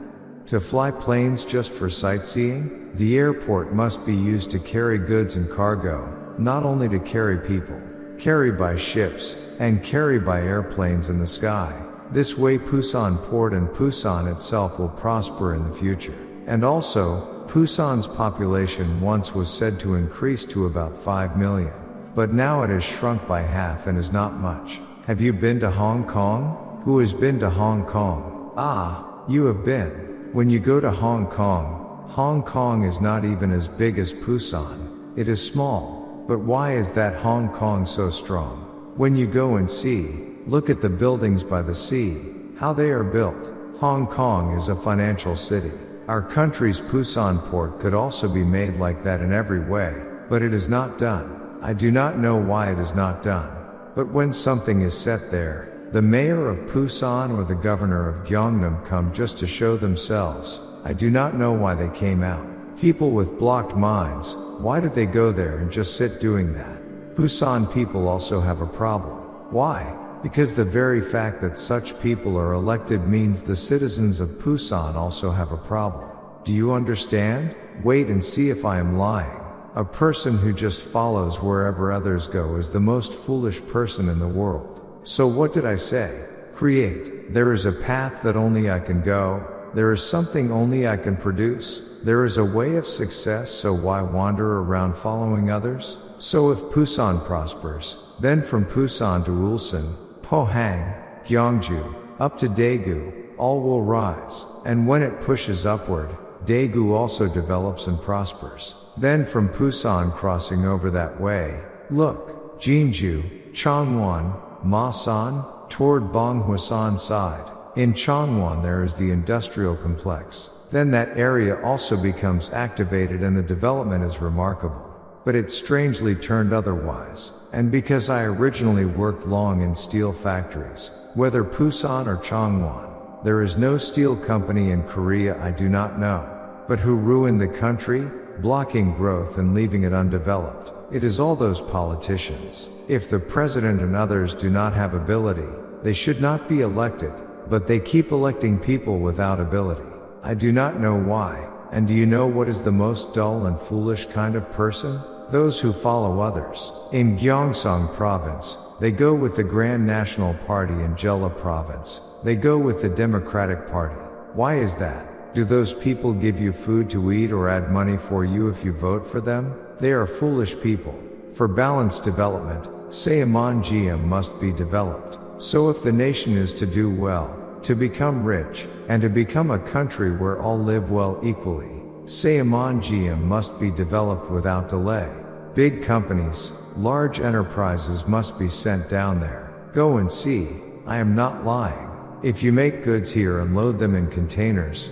To fly planes just for sightseeing? The airport must be used to carry goods and cargo, not only to carry people. Carry by ships, and carry by airplanes in the sky. This way Busan port and Busan itself will prosper in the future. And also, Busan's population once was said to increase to about 5 million. But now it has shrunk by half and is not much. Have you been to Hong Kong? Who has been to Hong Kong? Ah, you have been. When you go to Hong Kong is not even as big as Busan. It is small. But why is that Hong Kong so strong? When you go and see, look at the buildings by the sea, how they are built. Hong Kong is a financial city. Our country's Busan port could also be made like that in every way, but it is not done. I do not know why it is not done. But when something is set there, the mayor of Busan or the governor of Gyeongnam come just to show themselves. I do not know why they came out. People with blocked minds, why did they go there and just sit doing that? Busan people also have a problem. Why? Because the very fact that such people are elected means the citizens of Busan also have a problem. Do you understand? Wait and see if I am lying. A person who just follows wherever others go is the most foolish person in the world. So what did I say? Create. There is a path that only I can go. There is something only I can produce. There is a way of success, so why wander around following others? So if Busan prospers, then from Busan to Ulsan, Pohang, Gyeongju, up to Daegu, all will rise. And when it pushes upward, Daegu also develops and prospers. Then from Pusan crossing over that way, look, Jinju, Changwon, Masan, toward Bonghwasan side. In Changwon there is the industrial complex. Then that area also becomes activated and the development is remarkable. But it strangely turned otherwise. And because I originally worked long in steel factories, whether Pusan or Changwon, there is no steel company in Korea I do not know. But who ruined the country, blocking growth and leaving it undeveloped? It is all those politicians. If the president and others do not have ability, they should not be elected, but they keep electing people without ability. I do not know why. And do you know what is the most dull and foolish kind of person? Those who follow others. In Gyeongsang province, they go with the Grand National Party. In Jeolla province, they go with the Democratic Party. Why is that? Do those people give you food to eat or add money for you if you vote for them? They are foolish people. For balanced development, Saemongyeom must be developed. So if the nation is to do well, to become rich, and to become a country where all live well equally, Saemongyeom must be developed without delay. Big companies, large enterprises must be sent down there. Go and see, I am not lying. If you make goods here and load them in containers,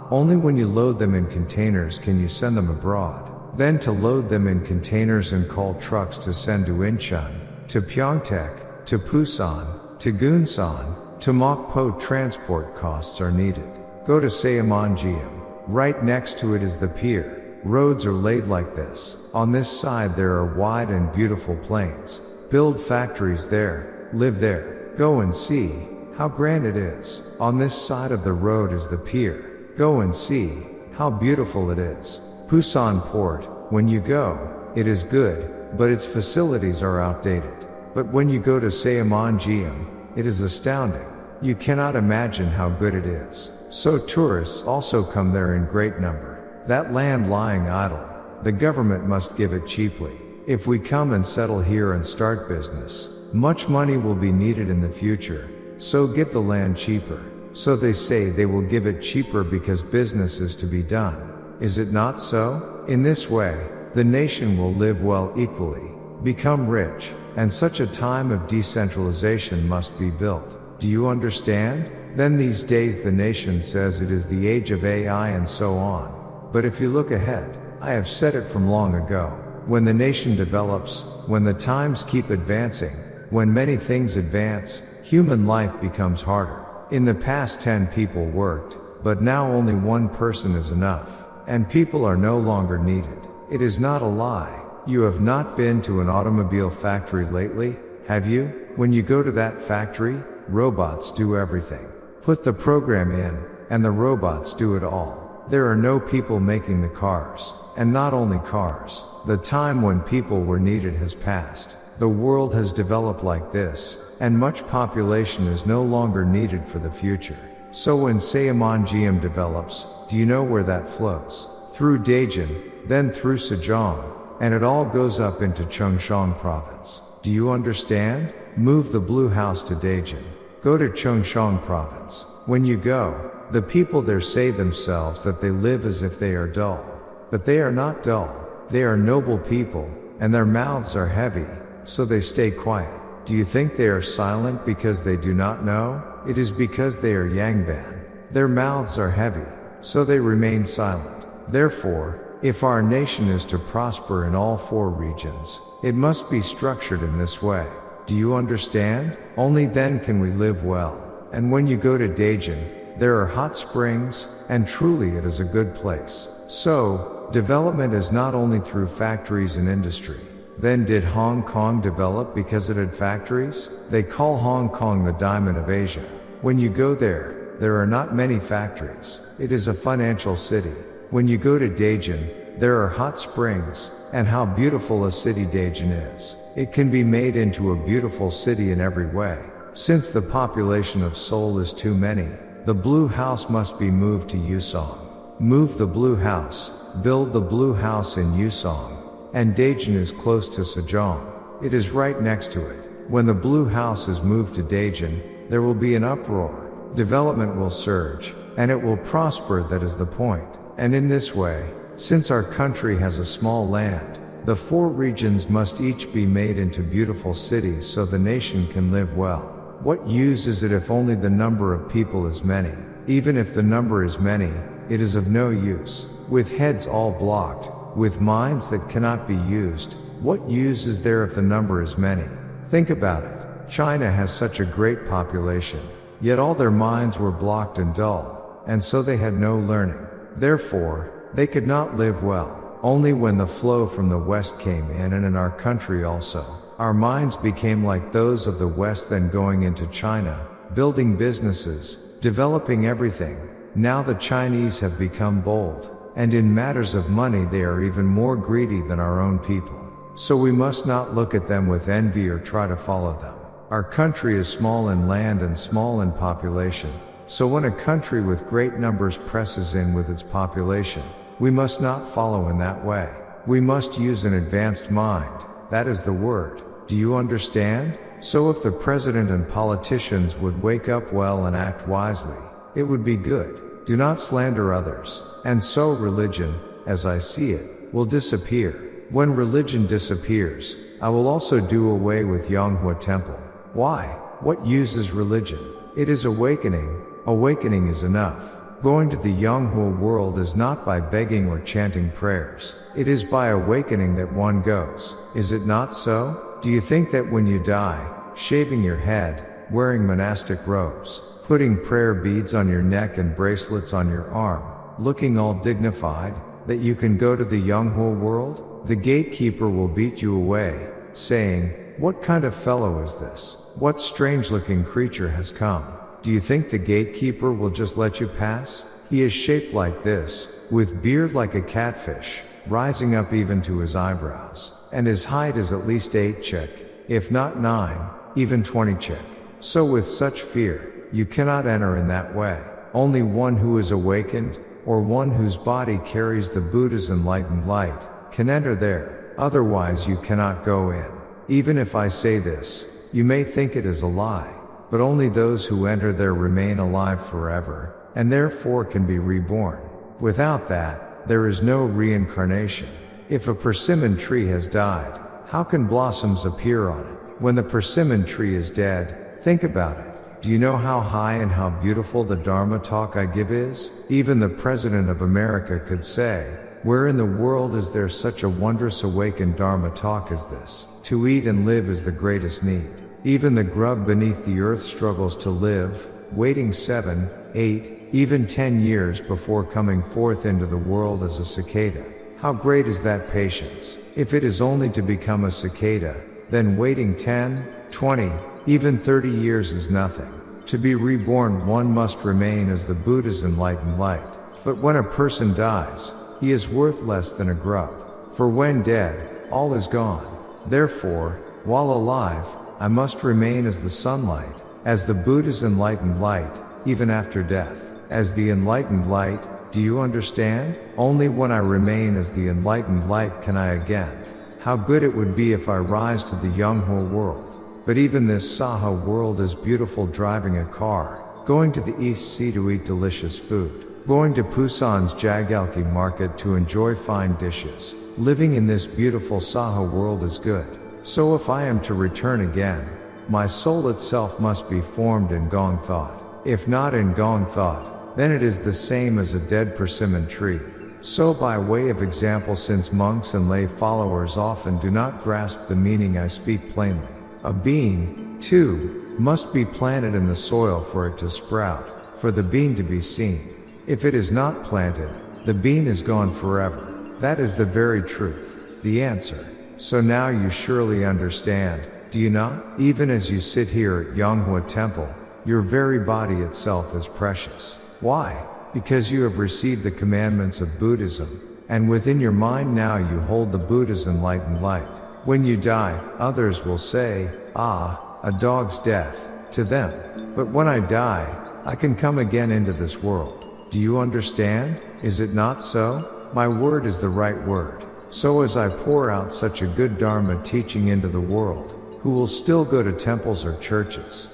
only when you load them in containers can you send them abroad. Then to load them in containers and call trucks to send to Incheon, to Pyeongtaek, to Pusan, to Gunsan, to Mokpo, transport costs are needed. Go to Saemongyeom. Right next to it is the pier. Roads are laid like this. On this side there are wide and beautiful plains. Build factories there, live there. Go and see how grand it is. On this side of the road is the pier. Go and see how beautiful it is. Pusan Port, when you go, it is good, but its facilities are outdated. But when you go to Saemongyeom, it is astounding. You cannot imagine how good it is. So tourists also come there in great number. That land lying idle, the government must give it cheaply. If we come and settle here and start business, much money will be needed in the future. So give the land cheaper. So they say they will give it cheaper because business is to be done. Is it not so? In this way, the nation will live well equally, become rich, and such a time of decentralization must be built. Do you understand? Then these days the nation says it is the age of AI and so on. But if you look ahead, I have said it from long ago, when the nation develops, when the times keep advancing, when many things advance, human life becomes harder. In the past 10 people worked, but now only one person is enough, and people are no longer needed. It is not a lie. You have not been to an automobile factory lately, have you? When you go to that factory, robots do everything. Put the program in, and the robots do it all. There are no people making the cars. And not only cars. The time when people were needed has passed. The world has developed like this, and much population is no longer needed for the future. So when Saemongyeom develops, do you know where that flows? Through Daejeon, then through Sejong, and it all goes up into Cheongshang province. Do you understand? Move the blue house to Daejeon. Go to Cheongshang province. When you go, the people there say themselves that they live as if they are dull. But they are not dull. They are noble people, and their mouths are heavy, so they stay quiet. Do you think they are silent because they do not know? It is because they are Yangban. Their mouths are heavy, so they remain silent. Therefore, if our nation is to prosper in all 4 regions, it must be structured in this way. Do you understand? Only then can we live well. And when you go to Daejeon, there are hot springs, and truly it is a good place. So, development is not only through factories and industry. Then did Hong Kong develop because it had factories? They call Hong Kong the Diamond of Asia. When you go there, there are not many factories. It is a financial city. When you go to Daejeon, there are hot springs, and how beautiful a city Daejeon is. It can be made into a beautiful city in every way. Since the population of Seoul is too many, the blue house must be moved to Yusong. Move the blue house, build the blue house in Yusong, and Daejeon is close to Sejong. It is right next to it. When the blue house is moved to Daejeon, there will be an uproar. Development will surge, and it will prosper. That is the point. And in this way, since our country has a small land, the 4 regions must each be made into beautiful cities so the nation can live well. What use is it if only the number of people is many? Even if the number is many, it is of no use. With heads all blocked, with minds that cannot be used, what use is there if the number is many? Think about it. China has such a great population, yet all their minds were blocked and dull, and so they had no learning. Therefore, they could not live well. Only when the flow from the West came in, and in our country also, our minds became like those of the West, then going into China, building businesses, developing everything. Now the Chinese have become bold, and in matters of money they are even more greedy than our own people. So we must not look at them with envy or try to follow them. Our country is small in land and small in population, so when a country with great numbers presses in with its population, we must not follow in that way. We must use an advanced mind, that is the word. Do you understand? So if the president and politicians would wake up well and act wisely, it would be good. Do not slander others. And so religion, as I see it, will disappear. When religion disappears, I will also do away with Yonghwa Temple. Why? What use is religion? It is awakening. Awakening is enough. Going to the Yonghwa world is not by begging or chanting prayers. It is by awakening that one goes. Is it not so? Do you think that when you die, shaving your head, wearing monastic robes, putting prayer beads on your neck and bracelets on your arm, looking all dignified, that you can go to the Yonghwa world? The gatekeeper will beat you away, saying, "What kind of fellow is this? What strange-looking creature has come?" Do you think the gatekeeper will just let you pass? He is shaped like this, with beard like a catfish, rising up even to his eyebrows, and his height is at least 8 chek, if not 9, even 20 chek. So with such fear, you cannot enter in that way. Only one who is awakened, or one whose body carries the Buddha's enlightened light, can enter there, otherwise you cannot go in. Even if I say this, you may think it is a lie, but only those who enter there remain alive forever, and therefore can be reborn. Without that, there is no reincarnation. If a persimmon tree has died, how can blossoms appear on it? When the persimmon tree is dead, think about it. Do you know how high and how beautiful the Dharma talk I give is? Even the President of America could say, "Where in the world is there such a wondrous awakened Dharma talk as this? To eat and live is the greatest need. Even the grub beneath the earth struggles to live, waiting 7, 8, even 10 years before coming forth into the world as a cicada." How great is that patience? If it is only to become a cicada, then waiting 10, 20, even 30 years is nothing. To be reborn, one must remain as the Buddha's enlightened light. But when a person dies, he is worth less than a grub. For when dead, all is gone. Therefore, while alive, I must remain as the sunlight, as the Buddha's enlightened light, even after death. As the enlightened light, do you understand? Only when I remain as the enlightened light can I again. How good it would be if I rise to the Yonghwa world. But even this Saha world is beautiful, driving a car, going to the East Sea to eat delicious food, going to Busan's Jagalki market to enjoy fine dishes. Living in this beautiful Saha world is good. So if I am to return again, my soul itself must be formed in Gong thought. If not in Gong thought, then it is the same as a dead persimmon tree. So by way of example, since monks and lay followers often do not grasp the meaning, I speak plainly. A bean, too, must be planted in the soil for it to sprout, for the bean to be seen. If it is not planted, the bean is gone forever. That is the very truth, the answer. So now you surely understand, do you not? Even as you sit here at Yonghwa Temple, your very body itself is precious. Why? Because you have received the commandments of Buddhism, and within your mind now you hold the Buddha's enlightened light. When you die, others will say, "Ah, a dog's death," to them. But when I die, I can come again into this world. Do you understand? Is it not so? My word is the right word. So as I pour out such a good Dharma teaching into the world, who will still go to temples or churches?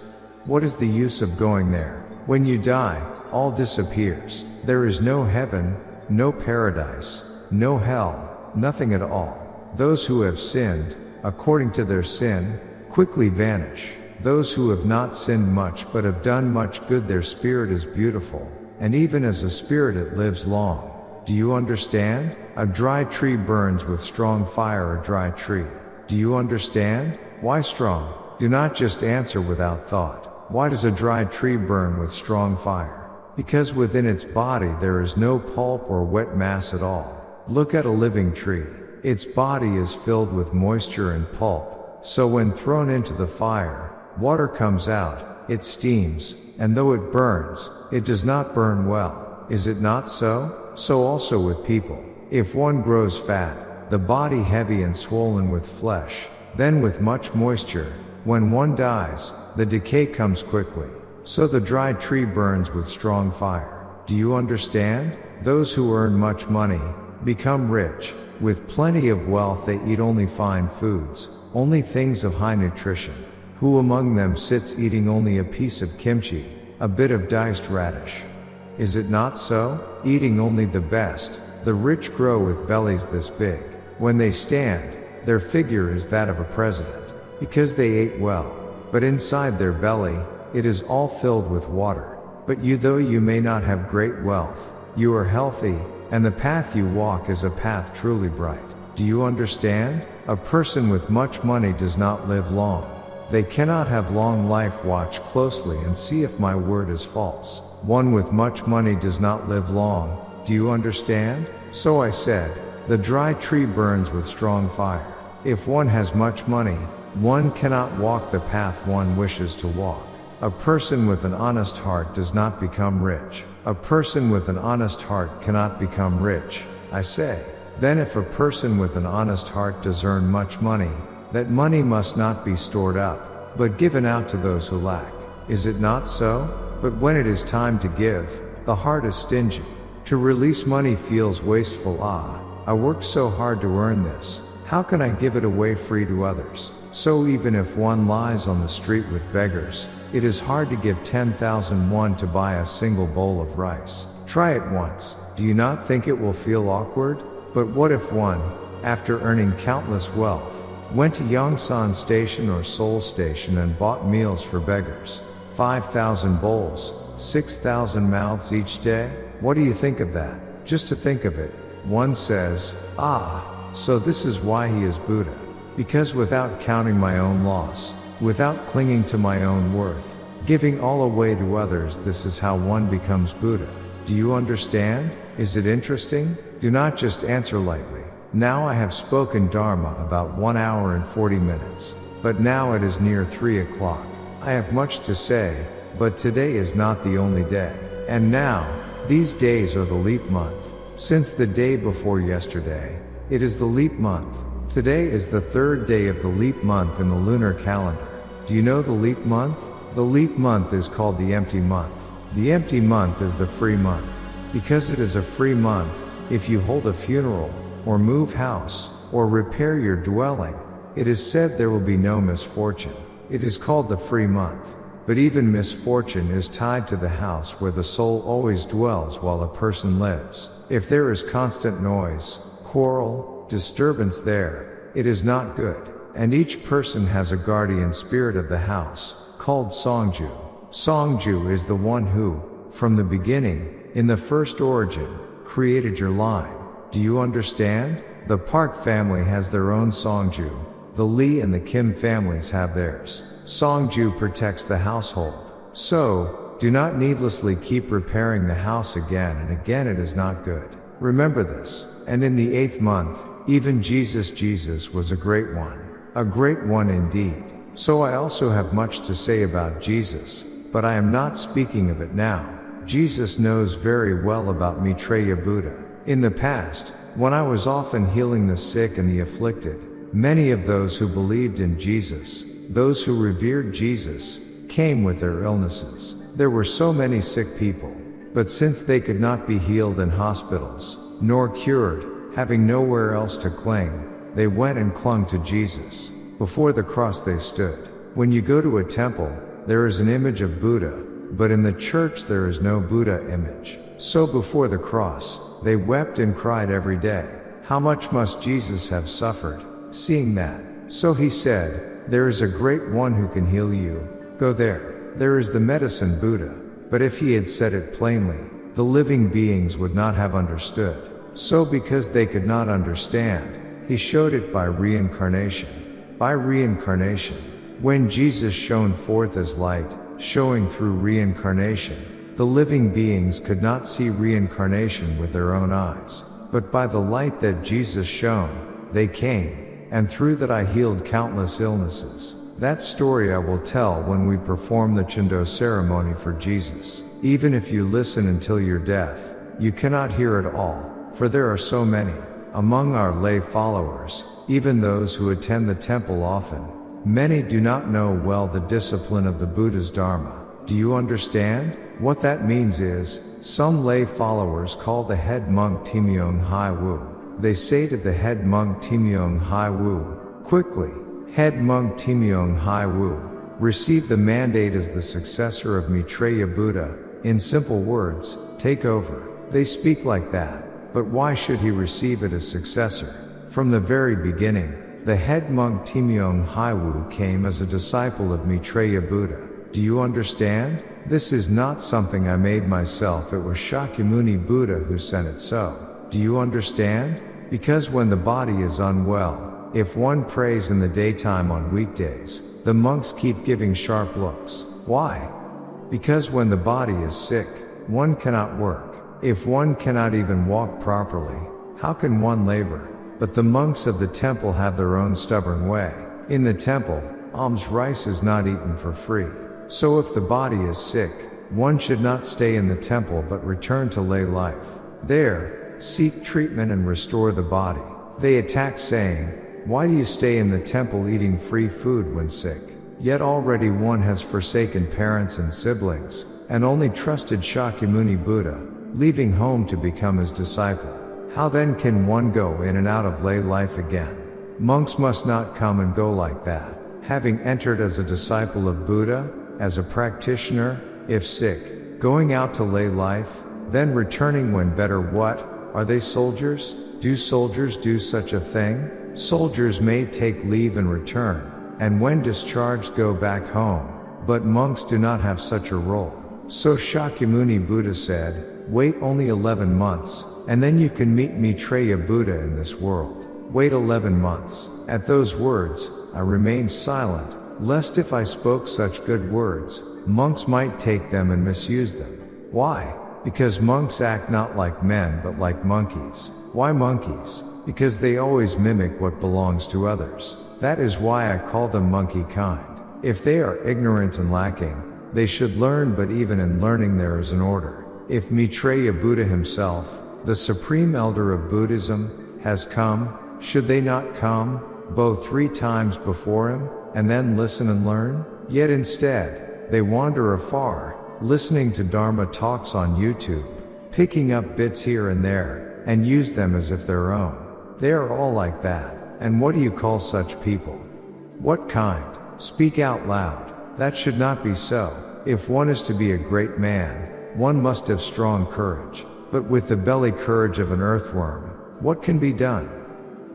What is the use of going there? When you die, all disappears. There is no heaven, no paradise, no hell, nothing at all. Those who have sinned, according to their sin, quickly vanish. Those who have not sinned much but have done much good, their spirit is beautiful, and even as a spirit it lives long. Do you understand? A dry tree burns with strong fire. A dry tree. Do you understand? Why strong? Do not just answer without thought. Why does a dry tree burn with strong fire? Because within its body there is no pulp or wet mass at all. Look at a living tree. Its body is filled with moisture and pulp, so when thrown into the fire, water comes out, it steams, and though it burns, it does not burn well. Is it not so? So also with people. If one grows fat, the body heavy and swollen with flesh, then with much moisture, when one dies, the decay comes quickly. So the dry tree burns with strong fire. Do you understand? Those who earn much money, become rich. With plenty of wealth they eat only fine foods, only things of high nutrition. Who among them sits eating only a piece of kimchi, a bit of diced radish? Is it not so? Eating only the best, the rich grow with bellies this big. When they stand, their figure is that of a president, because they ate well. But inside their belly, it is all filled with water. But you, though you may not have great wealth, you are healthy, and the path you walk is a path truly bright. Do you understand? A person with much money does not live long. They cannot have long life. Watch closely and see if my word is false. One with much money does not live long. Do you understand? So I said, the dry tree burns with strong fire. If one has much money, one cannot walk the path one wishes to walk. A person with an honest heart does not become rich. A person with an honest heart cannot become rich, I say. Then if a person with an honest heart does earn much money, that money must not be stored up, but given out to those who lack. Is it not so? But when it is time to give, the heart is stingy. To release money feels wasteful. I worked so hard to earn this. How can I give it away free to others? So even if one lies on the street with beggars, it is hard to give 10,000 won to buy a single bowl of rice. Try it once. Do you not think it will feel awkward? But what if one, after earning countless wealth, went to Yongsan Station or Seoul Station and bought meals for beggars? 5,000 bowls, 6,000 mouths each day? What do you think of that? Just to think of it, one says, so this is why he is Buddha. Because without counting my own loss, without clinging to my own worth, giving all away to others, this is how one becomes Buddha. Do you understand? Is it interesting? Do not just answer lightly. Now I have spoken Dharma about 1 hour and 40 minutes. But now it is near 3 o'clock. I have much to say, but today is not the only day. And now, these days are the leap month. Since the day before yesterday, it is the leap month. Today is the 3rd day of the leap month in the lunar calendar. Do you know the leap month? The leap month is called the empty month. The empty month is the free month. Because it is a free month, if you hold a funeral, or move house, or repair your dwelling, it is said there will be no misfortune. It is called the free month. But even misfortune is tied to the house where the soul always dwells while a person lives. If there is constant noise, quarrel, disturbance there, it is not good. And each person has a guardian spirit of the house, called Songju. Songju is the one who, from the beginning, in the first origin, created your line. Do you understand? The Park family has their own Songju. The Lee and the Kim families have theirs. Songju protects the household. So, do not needlessly keep repairing the house again and again. It is not good. Remember this. And in the 8th month, even Jesus was a great one indeed. So I also have much to say about Jesus, but I am not speaking of it now. Jesus knows very well about Maitreya Buddha. In the past, when I was often healing the sick and the afflicted, many of those who believed in Jesus, those who revered Jesus, came with their illnesses. There were so many sick people, but since they could not be healed in hospitals, nor cured, having nowhere else to cling, they went and clung to Jesus. Before the cross they stood. When you go to a temple, there is an image of Buddha. but in the church there is no Buddha image. So before the cross, they wept and cried every day. How much must Jesus have suffered, seeing that? So he said, there is a great one who can heal you. Go there. There is the medicine Buddha. But if he had said it plainly, the living beings would not have understood. So because they could not understand, he showed it by reincarnation. By reincarnation. When Jesus shone forth as light, showing through reincarnation, the living beings could not see reincarnation with their own eyes. But by the light that Jesus shone, they came, and through that I healed countless illnesses. That story I will tell when we perform the Chindo ceremony for Jesus. Even if you listen until your death, you cannot hear it all, for there are so many. Among our lay followers, even those who attend the temple often, many do not know well the discipline of the Buddha's Dharma. Do you understand? What that means is, some lay followers call the head monk Taemyung Hyewoo. They say to the head monk Taemyung Hyewoo, quickly, head monk Taemyung Hyewoo, receive the mandate as the successor of Maitreya Buddha. In simple words, take over. They speak like that, but why should he receive it as successor? From the very beginning, the head monk Taemyung Hyewoo came as a disciple of Maitreya Buddha. Do you understand? This is not something I made myself, it was Shakyamuni Buddha who sent it so. Do you understand? Because when the body is unwell, if one prays in the daytime on weekdays, the monks keep giving sharp looks. Why? Because when the body is sick, one cannot work. If one cannot even walk properly, how can one labor? But the monks of the temple have their own stubborn way. In the temple, alms rice is not eaten for free. So if the body is sick, one should not stay in the temple but return to lay life. There, seek treatment and restore the body. They attack saying, why do you stay in the temple eating free food when sick? Yet already one has forsaken parents and siblings, and only trusted Shakyamuni Buddha, leaving home to become his disciple. How then can one go in and out of lay life again? Monks must not come and go like that. Having entered as a disciple of Buddha, as a practitioner, if sick, going out to lay life, then returning when better. What? Are they soldiers? Do soldiers do such a thing? Soldiers may take leave and return, and when discharged go back home, but monks do not have such a role. So Shakyamuni Buddha said, wait only 11 months, and then you can meet Maitreya Buddha in this world. Wait 11 months. At those words, I remained silent, lest if I spoke such good words, monks might take them and misuse them. Why? Because monks act not like men but like monkeys. Why monkeys? Because they always mimic what belongs to others. That is why I call them monkey kind. If they are ignorant and lacking, they should learn, but even in learning there is an order. If Maitreya Buddha himself, the supreme elder of Buddhism, has come, should they not come, both 3 times before him, and then listen and learn? Yet instead, they wander afar, listening to Dharma talks on YouTube, picking up bits here and there, and use them as if their own. They are all like that. And what do you call such people? What kind? Speak out loud. That should not be so. If one is to be a great man, one must have strong courage. But with the belly courage of an earthworm, what can be done?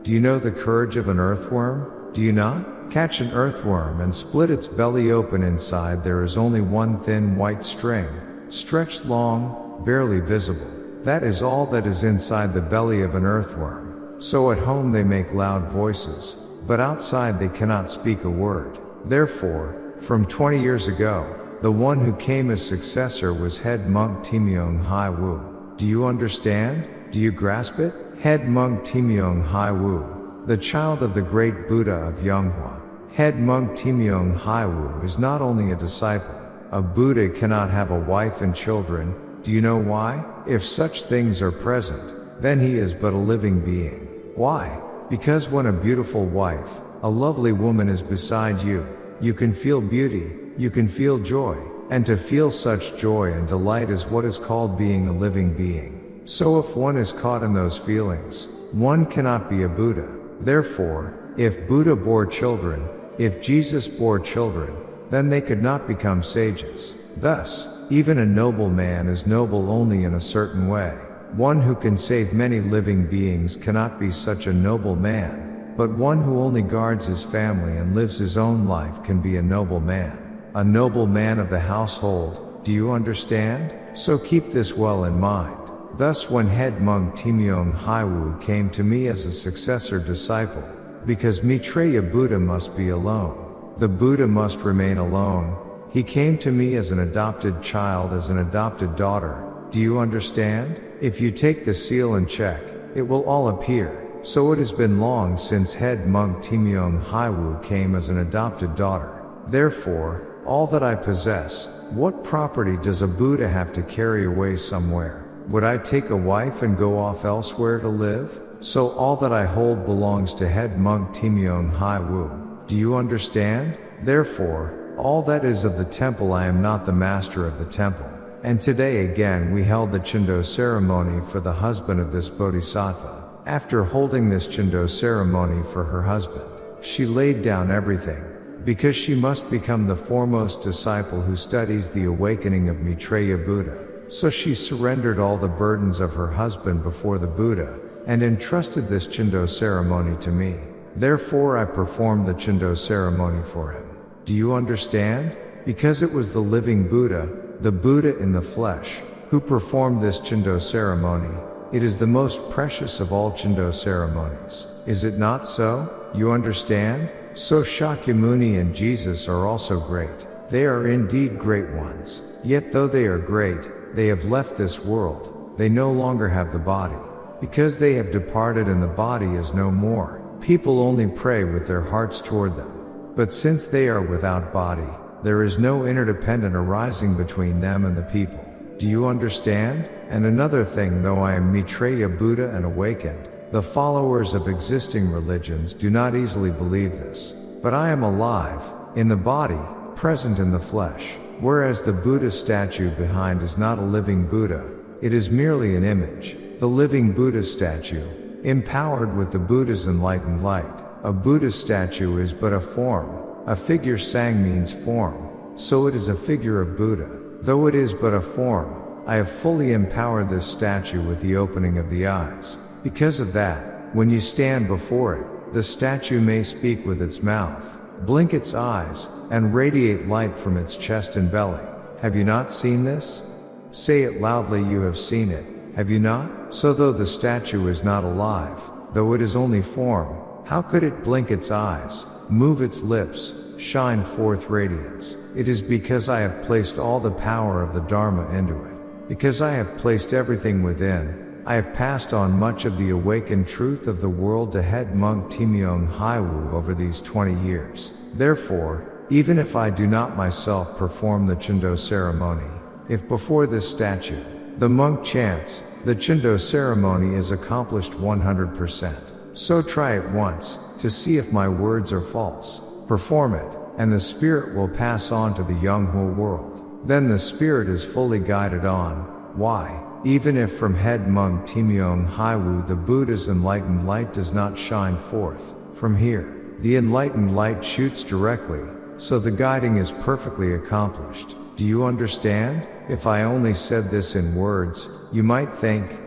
Do you know the courage of an earthworm? Do you not? Catch an earthworm and split its belly open. Inside there is only one thin white string, stretched long, barely visible. That is all that is inside the belly of an earthworm. So at home they make loud voices, but outside they cannot speak a word. Therefore, from 20 years ago, the one who came as successor was head monk Taemyung Hyewoo. Do you understand? Do you grasp it? Head monk Taemyung Hyewoo, the child of the great Buddha of Yonghwa. Head monk Taemyung Hyewoo is not only a disciple. A Buddha cannot have a wife and children. Do you know why? If such things are present, then he is but a living being. Why? Because when a beautiful wife, a lovely woman is beside you, you can feel beauty, you can feel joy, and to feel such joy and delight is what is called being a living being. So if one is caught in those feelings, one cannot be a Buddha. Therefore, if Buddha bore children, if Jesus bore children, then they could not become sages. Thus, even a noble man is noble only in a certain way. One who can save many living beings cannot be such a noble man, but one who only guards his family and lives his own life can be a noble man. A noble man of the household, do you understand? So keep this well in mind. Thus when head monk Taemyung Hyewoo came to me as a successor disciple, because Maitreya Buddha must be alone, the Buddha must remain alone, he came to me as an adopted child, as an adopted daughter. Do you understand? If you take the seal and check, it will all appear. So it has been long since head monk Taemyung Hyewoo came as an adopted daughter. Therefore, all that I possess, what property does a Buddha have to carry away somewhere? Would I take a wife and go off elsewhere to live? So all that I hold belongs to head monk Taemyung Hyewoo. Do you understand? Therefore, all that is of the temple, I am not the master of the temple. And today again we held the Chindo ceremony for the husband of this bodhisattva. After holding this Chindo ceremony for her husband, she laid down everything, because she must become the foremost disciple who studies the awakening of Maitreya Buddha. So she surrendered all the burdens of her husband before the Buddha, and entrusted this Chindo ceremony to me. Therefore I performed the Chindo ceremony for him. Do you understand? Because it was the living Buddha, the Buddha in the flesh, who performed this Chindo ceremony. It is the most precious of all Chindo ceremonies. Is it not so? You understand? So Shakyamuni and Jesus are also great. They are indeed great ones. Yet though they are great, they have left this world. They no longer have the body. Because they have departed and the body is no more, people only pray with their hearts toward them. But since they are without body, there is no interdependent arising between them and the people. Do you understand? And another thing, though I am Maitreya Buddha and awakened, the followers of existing religions do not easily believe this. But I am alive, in the body, present in the flesh. Whereas the Buddha statue behind is not a living Buddha, it is merely an image. The living Buddha statue, empowered with the Buddha's enlightened light. A Buddha statue is but a form. A figure sang means form. So it is a figure of Buddha. Though it is but a form, I have fully empowered this statue with the opening of the eyes. Because of that, when you stand before it, the statue may speak with its mouth, blink its eyes, and radiate light from its chest and belly. Have you not seen this? Say it loudly, you have seen it, have you not? So though the statue is not alive, though it is only form, how could it blink its eyes, move its lips, shine forth radiance? It is because I have placed all the power of the Dharma into it. Because I have placed everything within, I have passed on much of the awakened truth of the world to head monk Taemyung Hyewoo over these 20 years. Therefore, even if I do not myself perform the Chindo ceremony, if before this statue, the monk chants, the Chindo ceremony is accomplished 100%. So try it once, to see if my words are false. Perform it, and the spirit will pass on to the Yonghwa world. Then the spirit is fully guided on. Why? Even if from head monk Taemyung Hyewoo the Buddha's enlightened light does not shine forth, from here, the enlightened light shoots directly, so the guiding is perfectly accomplished. Do you understand? If I only said this in words, you might think,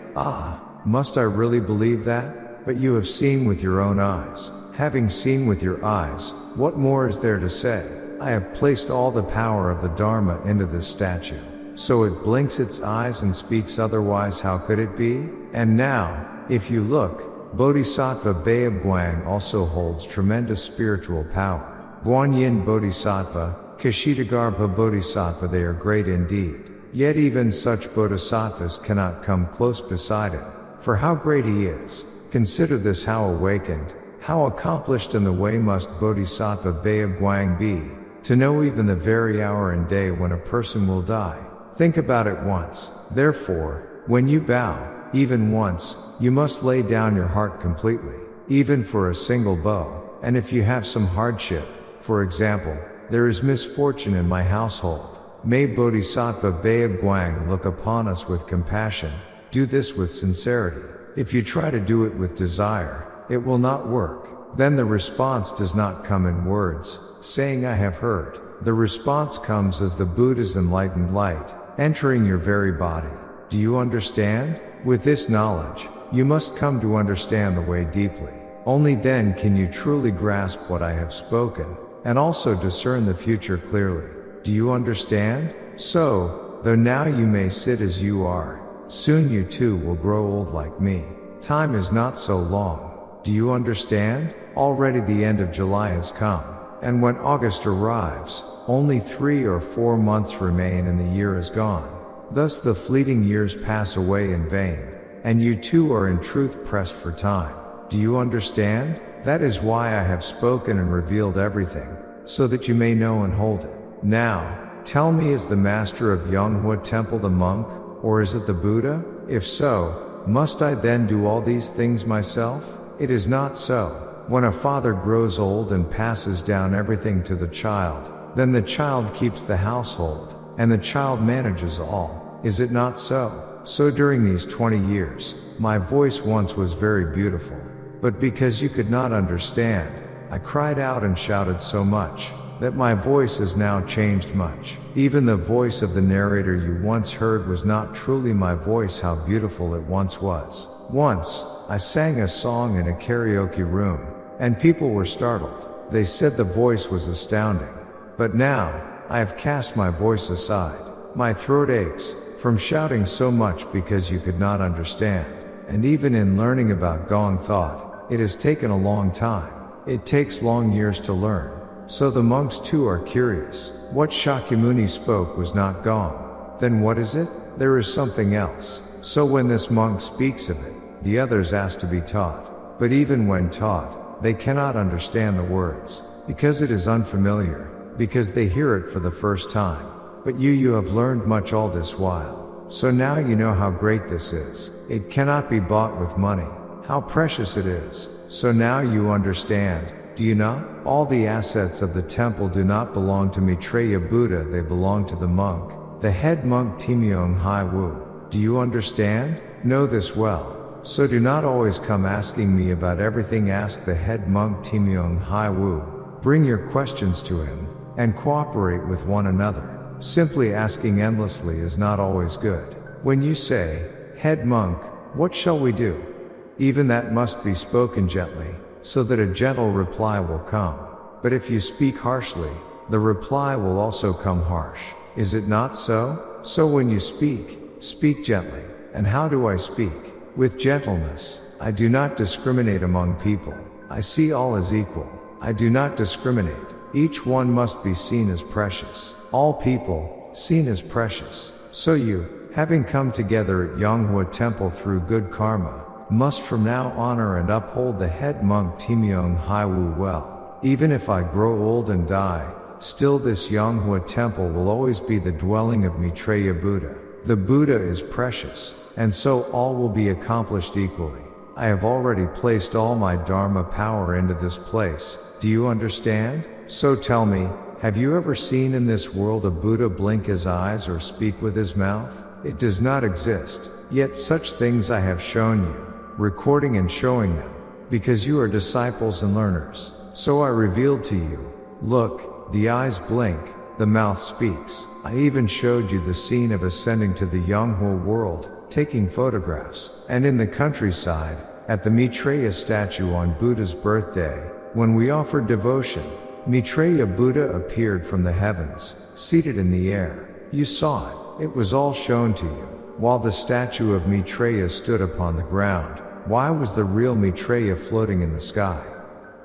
must I really believe that? But you have seen with your own eyes. Having seen with your eyes, what more is there to say? I have placed all the power of the Dharma into this statue. So it blinks its eyes and speaks, otherwise how could it be? And now, if you look, Bodhisattva Baobguang also holds tremendous spiritual power. Guanyin Bodhisattva, Kashitagarbha Bodhisattva, they are great indeed. Yet even such bodhisattvas cannot come close beside him. For how great he is! Consider this, how awakened, how accomplished in the way must Bodhisattva Baobguang be, to know even the very hour and day when a person will die. Think about it once. Therefore, when you bow, even once, you must lay down your heart completely, even for a single bow. And if you have some hardship, for example, there is misfortune in my household, may Bodhisattva Baobguang look upon us with compassion. Do this with sincerity. If you try to do it with desire, it will not work. Then the response does not come in words, saying I have heard. The response comes as the Buddha's enlightened light, entering your very body. Do you understand? With this knowledge, you must come to understand the way deeply. Only then can you truly grasp what I have spoken, and also discern the future clearly. Do you understand? So, though now you may sit as you are, soon you too will grow old like me. Time is not so long. Do you understand? Already the end of July has come, and when August arrives, only 3 or 4 months remain and the year is gone. Thus the fleeting years pass away in vain, and you too are in truth pressed for time. Do you understand? That is why I have spoken and revealed everything, so that you may know and hold it. Now, tell me, is the master of Yonghwa Temple the monk, or is it the Buddha? If so, must I then do all these things myself? It is not so. When a father grows old and passes down everything to the child, then the child keeps the household, and the child manages all. Is it not so? So during these 20 years, my voice once was very beautiful. But because you could not understand, I cried out and shouted so much, that my voice has now changed much. Even the voice of the narrator you once heard was not truly my voice. How beautiful it once was. Once, I sang a song in a karaoke room, and people were startled. They said the voice was astounding. But now, I have cast my voice aside. My throat aches, from shouting so much because you could not understand. And even in learning about Gong thought, it has taken a long time. It takes long years to learn. So the monks too are curious. What Shakyamuni spoke was not Gong. Then what is it? There is something else. So when this monk speaks of it, the others ask to be taught. But even when taught, they cannot understand the words, because it is unfamiliar, because they hear it for the first time. But you have learned much all this while. So now you know how great this is. It cannot be bought with money. How precious it is. So now you understand. Do you not? All the assets of the temple do not belong to Maitreya Buddha, they belong to the monk, the head monk Taemyung Hyewoo. Do you understand? Know this well. So do not always come asking me about everything. Ask the head monk Taemyung Hyewoo. Bring your questions to him, and cooperate with one another. Simply asking endlessly is not always good. When you say, head monk, what shall we do? Even that must be spoken gently, so that a gentle reply will come. But if you speak harshly, the reply will also come harsh. Is it not so? So when you speak, speak gently. And how do I speak? With gentleness. I do not discriminate among people. I see all as equal. I do not discriminate. Each one must be seen as precious. All people, seen as precious. So you, having come together at Yonghwa Temple through good karma, must from now honor and uphold the head monk Taemyung Hyewoo well. Even if I grow old and die, still this Yonghwa Temple will always be the dwelling of Maitreya Buddha. The Buddha is precious, and so all will be accomplished equally. I have already placed all my Dharma power into this place. Do you understand? So tell me, have you ever seen in this world a Buddha blink his eyes or speak with his mouth? It does not exist. Yet such things I have shown you, recording and showing them, because you are disciples and learners. So I revealed to you, look, the eyes blink, the mouth speaks. I even showed you the scene of ascending to the Yonghwa world, taking photographs. And in the countryside, at the Maitreya statue on Buddha's birthday, when we offered devotion, Maitreya Buddha appeared from the heavens, seated in the air. You saw it. It was all shown to you. While the statue of Maitreya stood upon the ground, why was the real Maitreya floating in the sky?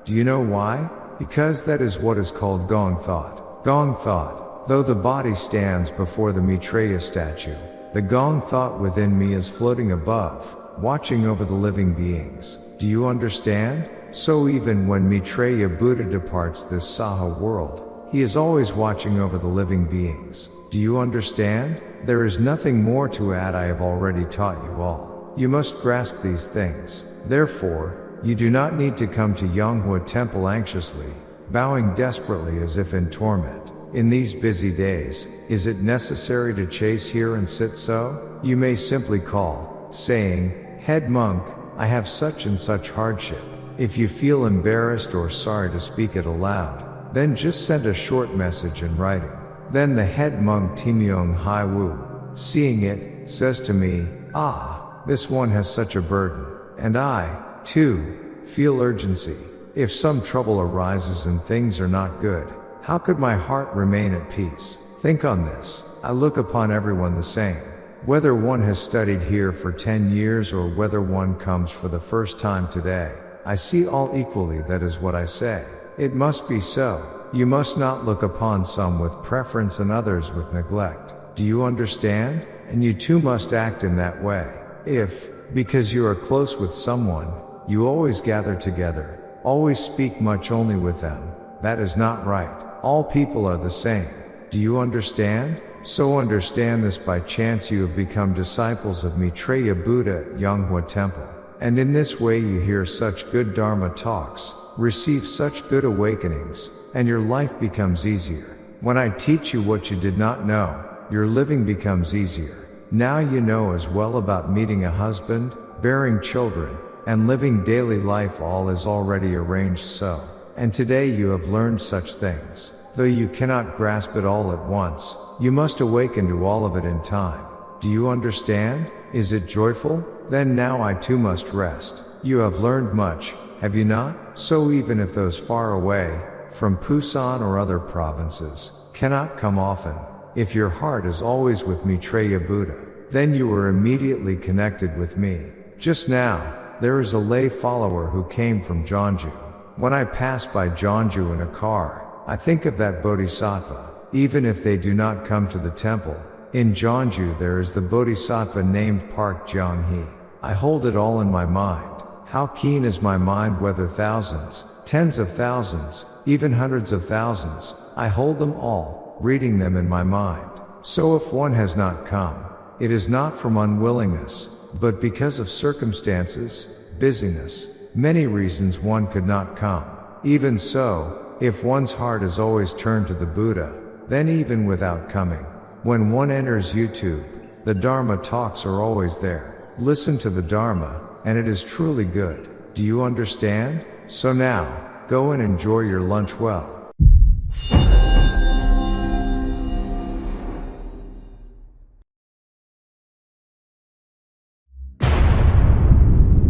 Do you know why? Because that is what is called Gong thought. Gong thought, though the body stands before the Maitreya statue, the Gong thought within me is floating above, watching over the living beings. Do you understand? So even when Maitreya Buddha departs this Saha world, he is always watching over the living beings. Do you understand? There is nothing more to add. I have already taught you all. You must grasp these things. Therefore, you do not need to come to Yonghwa Temple anxiously, bowing desperately as if in torment. In these busy days, is it necessary to chase here and sit so? You may simply call, saying, head monk, I have such and such hardship. If you feel embarrassed or sorry to speak it aloud, then just send a short message in writing. Then the head monk Taemyung Hyewoo seeing it, says to me, "Ah, this one has such a burden." And I, too, feel urgency. If some trouble arises and things are not good, how could my heart remain at peace? Think on this. I look upon everyone the same. Whether one has studied here for 10 years or whether one comes for the first time today, I see all equally. That is what I say. It must be so. You must not look upon some with preference and others with neglect. Do you understand? And you too must act in that way. If, because you are close with someone, you always gather together, always speak much only with them, that is not right. All people are the same. Do you understand? So understand this. By chance you have become disciples of Maitreya Buddha at Yonghwa Temple. And in this way you hear such good Dharma talks, receive such good awakenings, and your life becomes easier. When I teach you what you did not know, your living becomes easier. Now you know as well about meeting a husband, bearing children, and living daily life. All is already arranged so. And today you have learned such things. Though you cannot grasp it all at once, you must awaken to all of it in time. Do you understand? Is it joyful? Then now I too must rest. You have learned much, have you not? So even if those far away, from Pusan or other provinces, cannot come often, if your heart is always with Maitreya Buddha, then you are immediately connected with me. Just now, there is a lay follower who came from Jeonju. When I pass by Jeonju in a car, I think of that bodhisattva. Even if they do not come to the temple, in Jeonju there is the bodhisattva named Park Jeong-hee. I hold it all in my mind. How keen is my mind, whether thousands, tens of thousands, even hundreds of thousands, I hold them all, reading them in my mind. So if one has not come, it is not from unwillingness, but because of circumstances, busyness, many reasons one could not come. Even so, if one's heart is always turned to the Buddha, then even without coming, when one enters YouTube, the Dharma talks are always there. Listen to the Dharma, and it is truly good. Do you understand? So now, go and enjoy your lunch well.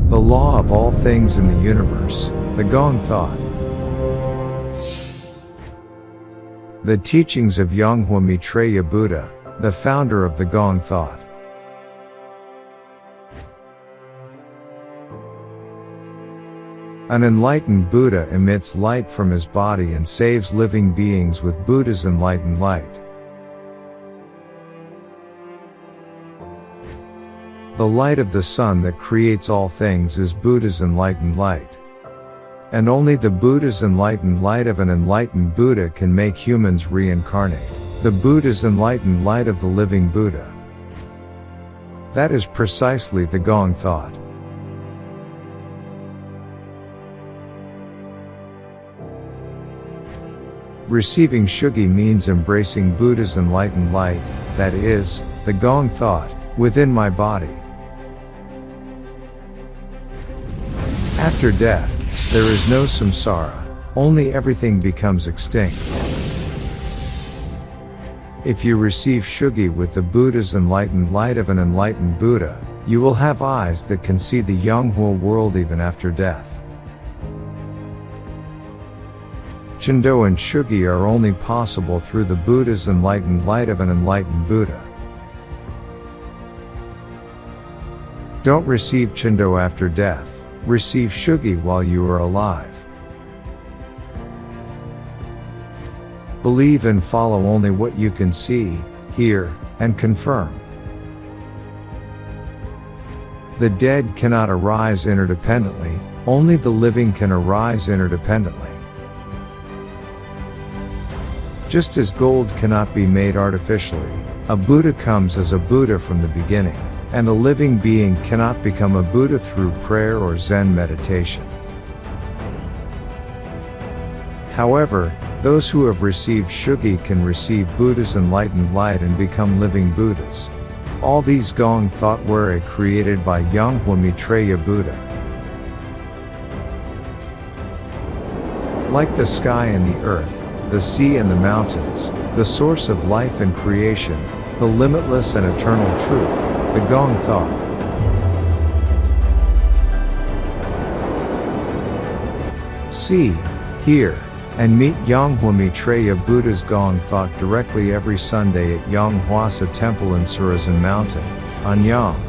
The law of all things in the universe, the Gong thought. The teachings of Yonghwa Maitreya Buddha, the founder of the Gong thought. An enlightened Buddha emits light from his body and saves living beings with Buddha's enlightened light. The light of the sun that creates all things is Buddha's enlightened light. And only the Buddha's enlightened light of an enlightened Buddha can make humans reincarnate. The Buddha's enlightened light of the living Buddha. That is precisely the Gong thought. Receiving Shugi means embracing Buddha's enlightened light, that is, the Gong thought, within my body. After death, there is no samsara, only everything becomes extinct. If you receive Shugi with the Buddha's enlightened light of an enlightened Buddha, you will have eyes that can see the Yonghwa world even after death. Chendo and Shugi are only possible through the Buddha's enlightened light of an enlightened Buddha. Don't receive Chendo after death. Receive Shugi while you are alive. Believe and follow only what you can see, hear, and confirm. The dead cannot arise interdependently, only the living can arise interdependently. Just as gold cannot be made artificially, a Buddha comes as a Buddha from the beginning. And a living being cannot become a Buddha through prayer or Zen meditation. However, those who have received Shugi can receive Buddha's enlightened light and become living Buddhas. All these Gong thought were created by Yonghwa Maitreya Buddha. Like the sky and the earth, the sea and the mountains, the source of life and creation, the limitless and eternal truth, the Gong thought. See, hear, and meet Yonghwa Maitreya Buddha's Gong thought directly every Sunday at Yonghwa Temple in Surazan Mountain, Anyang.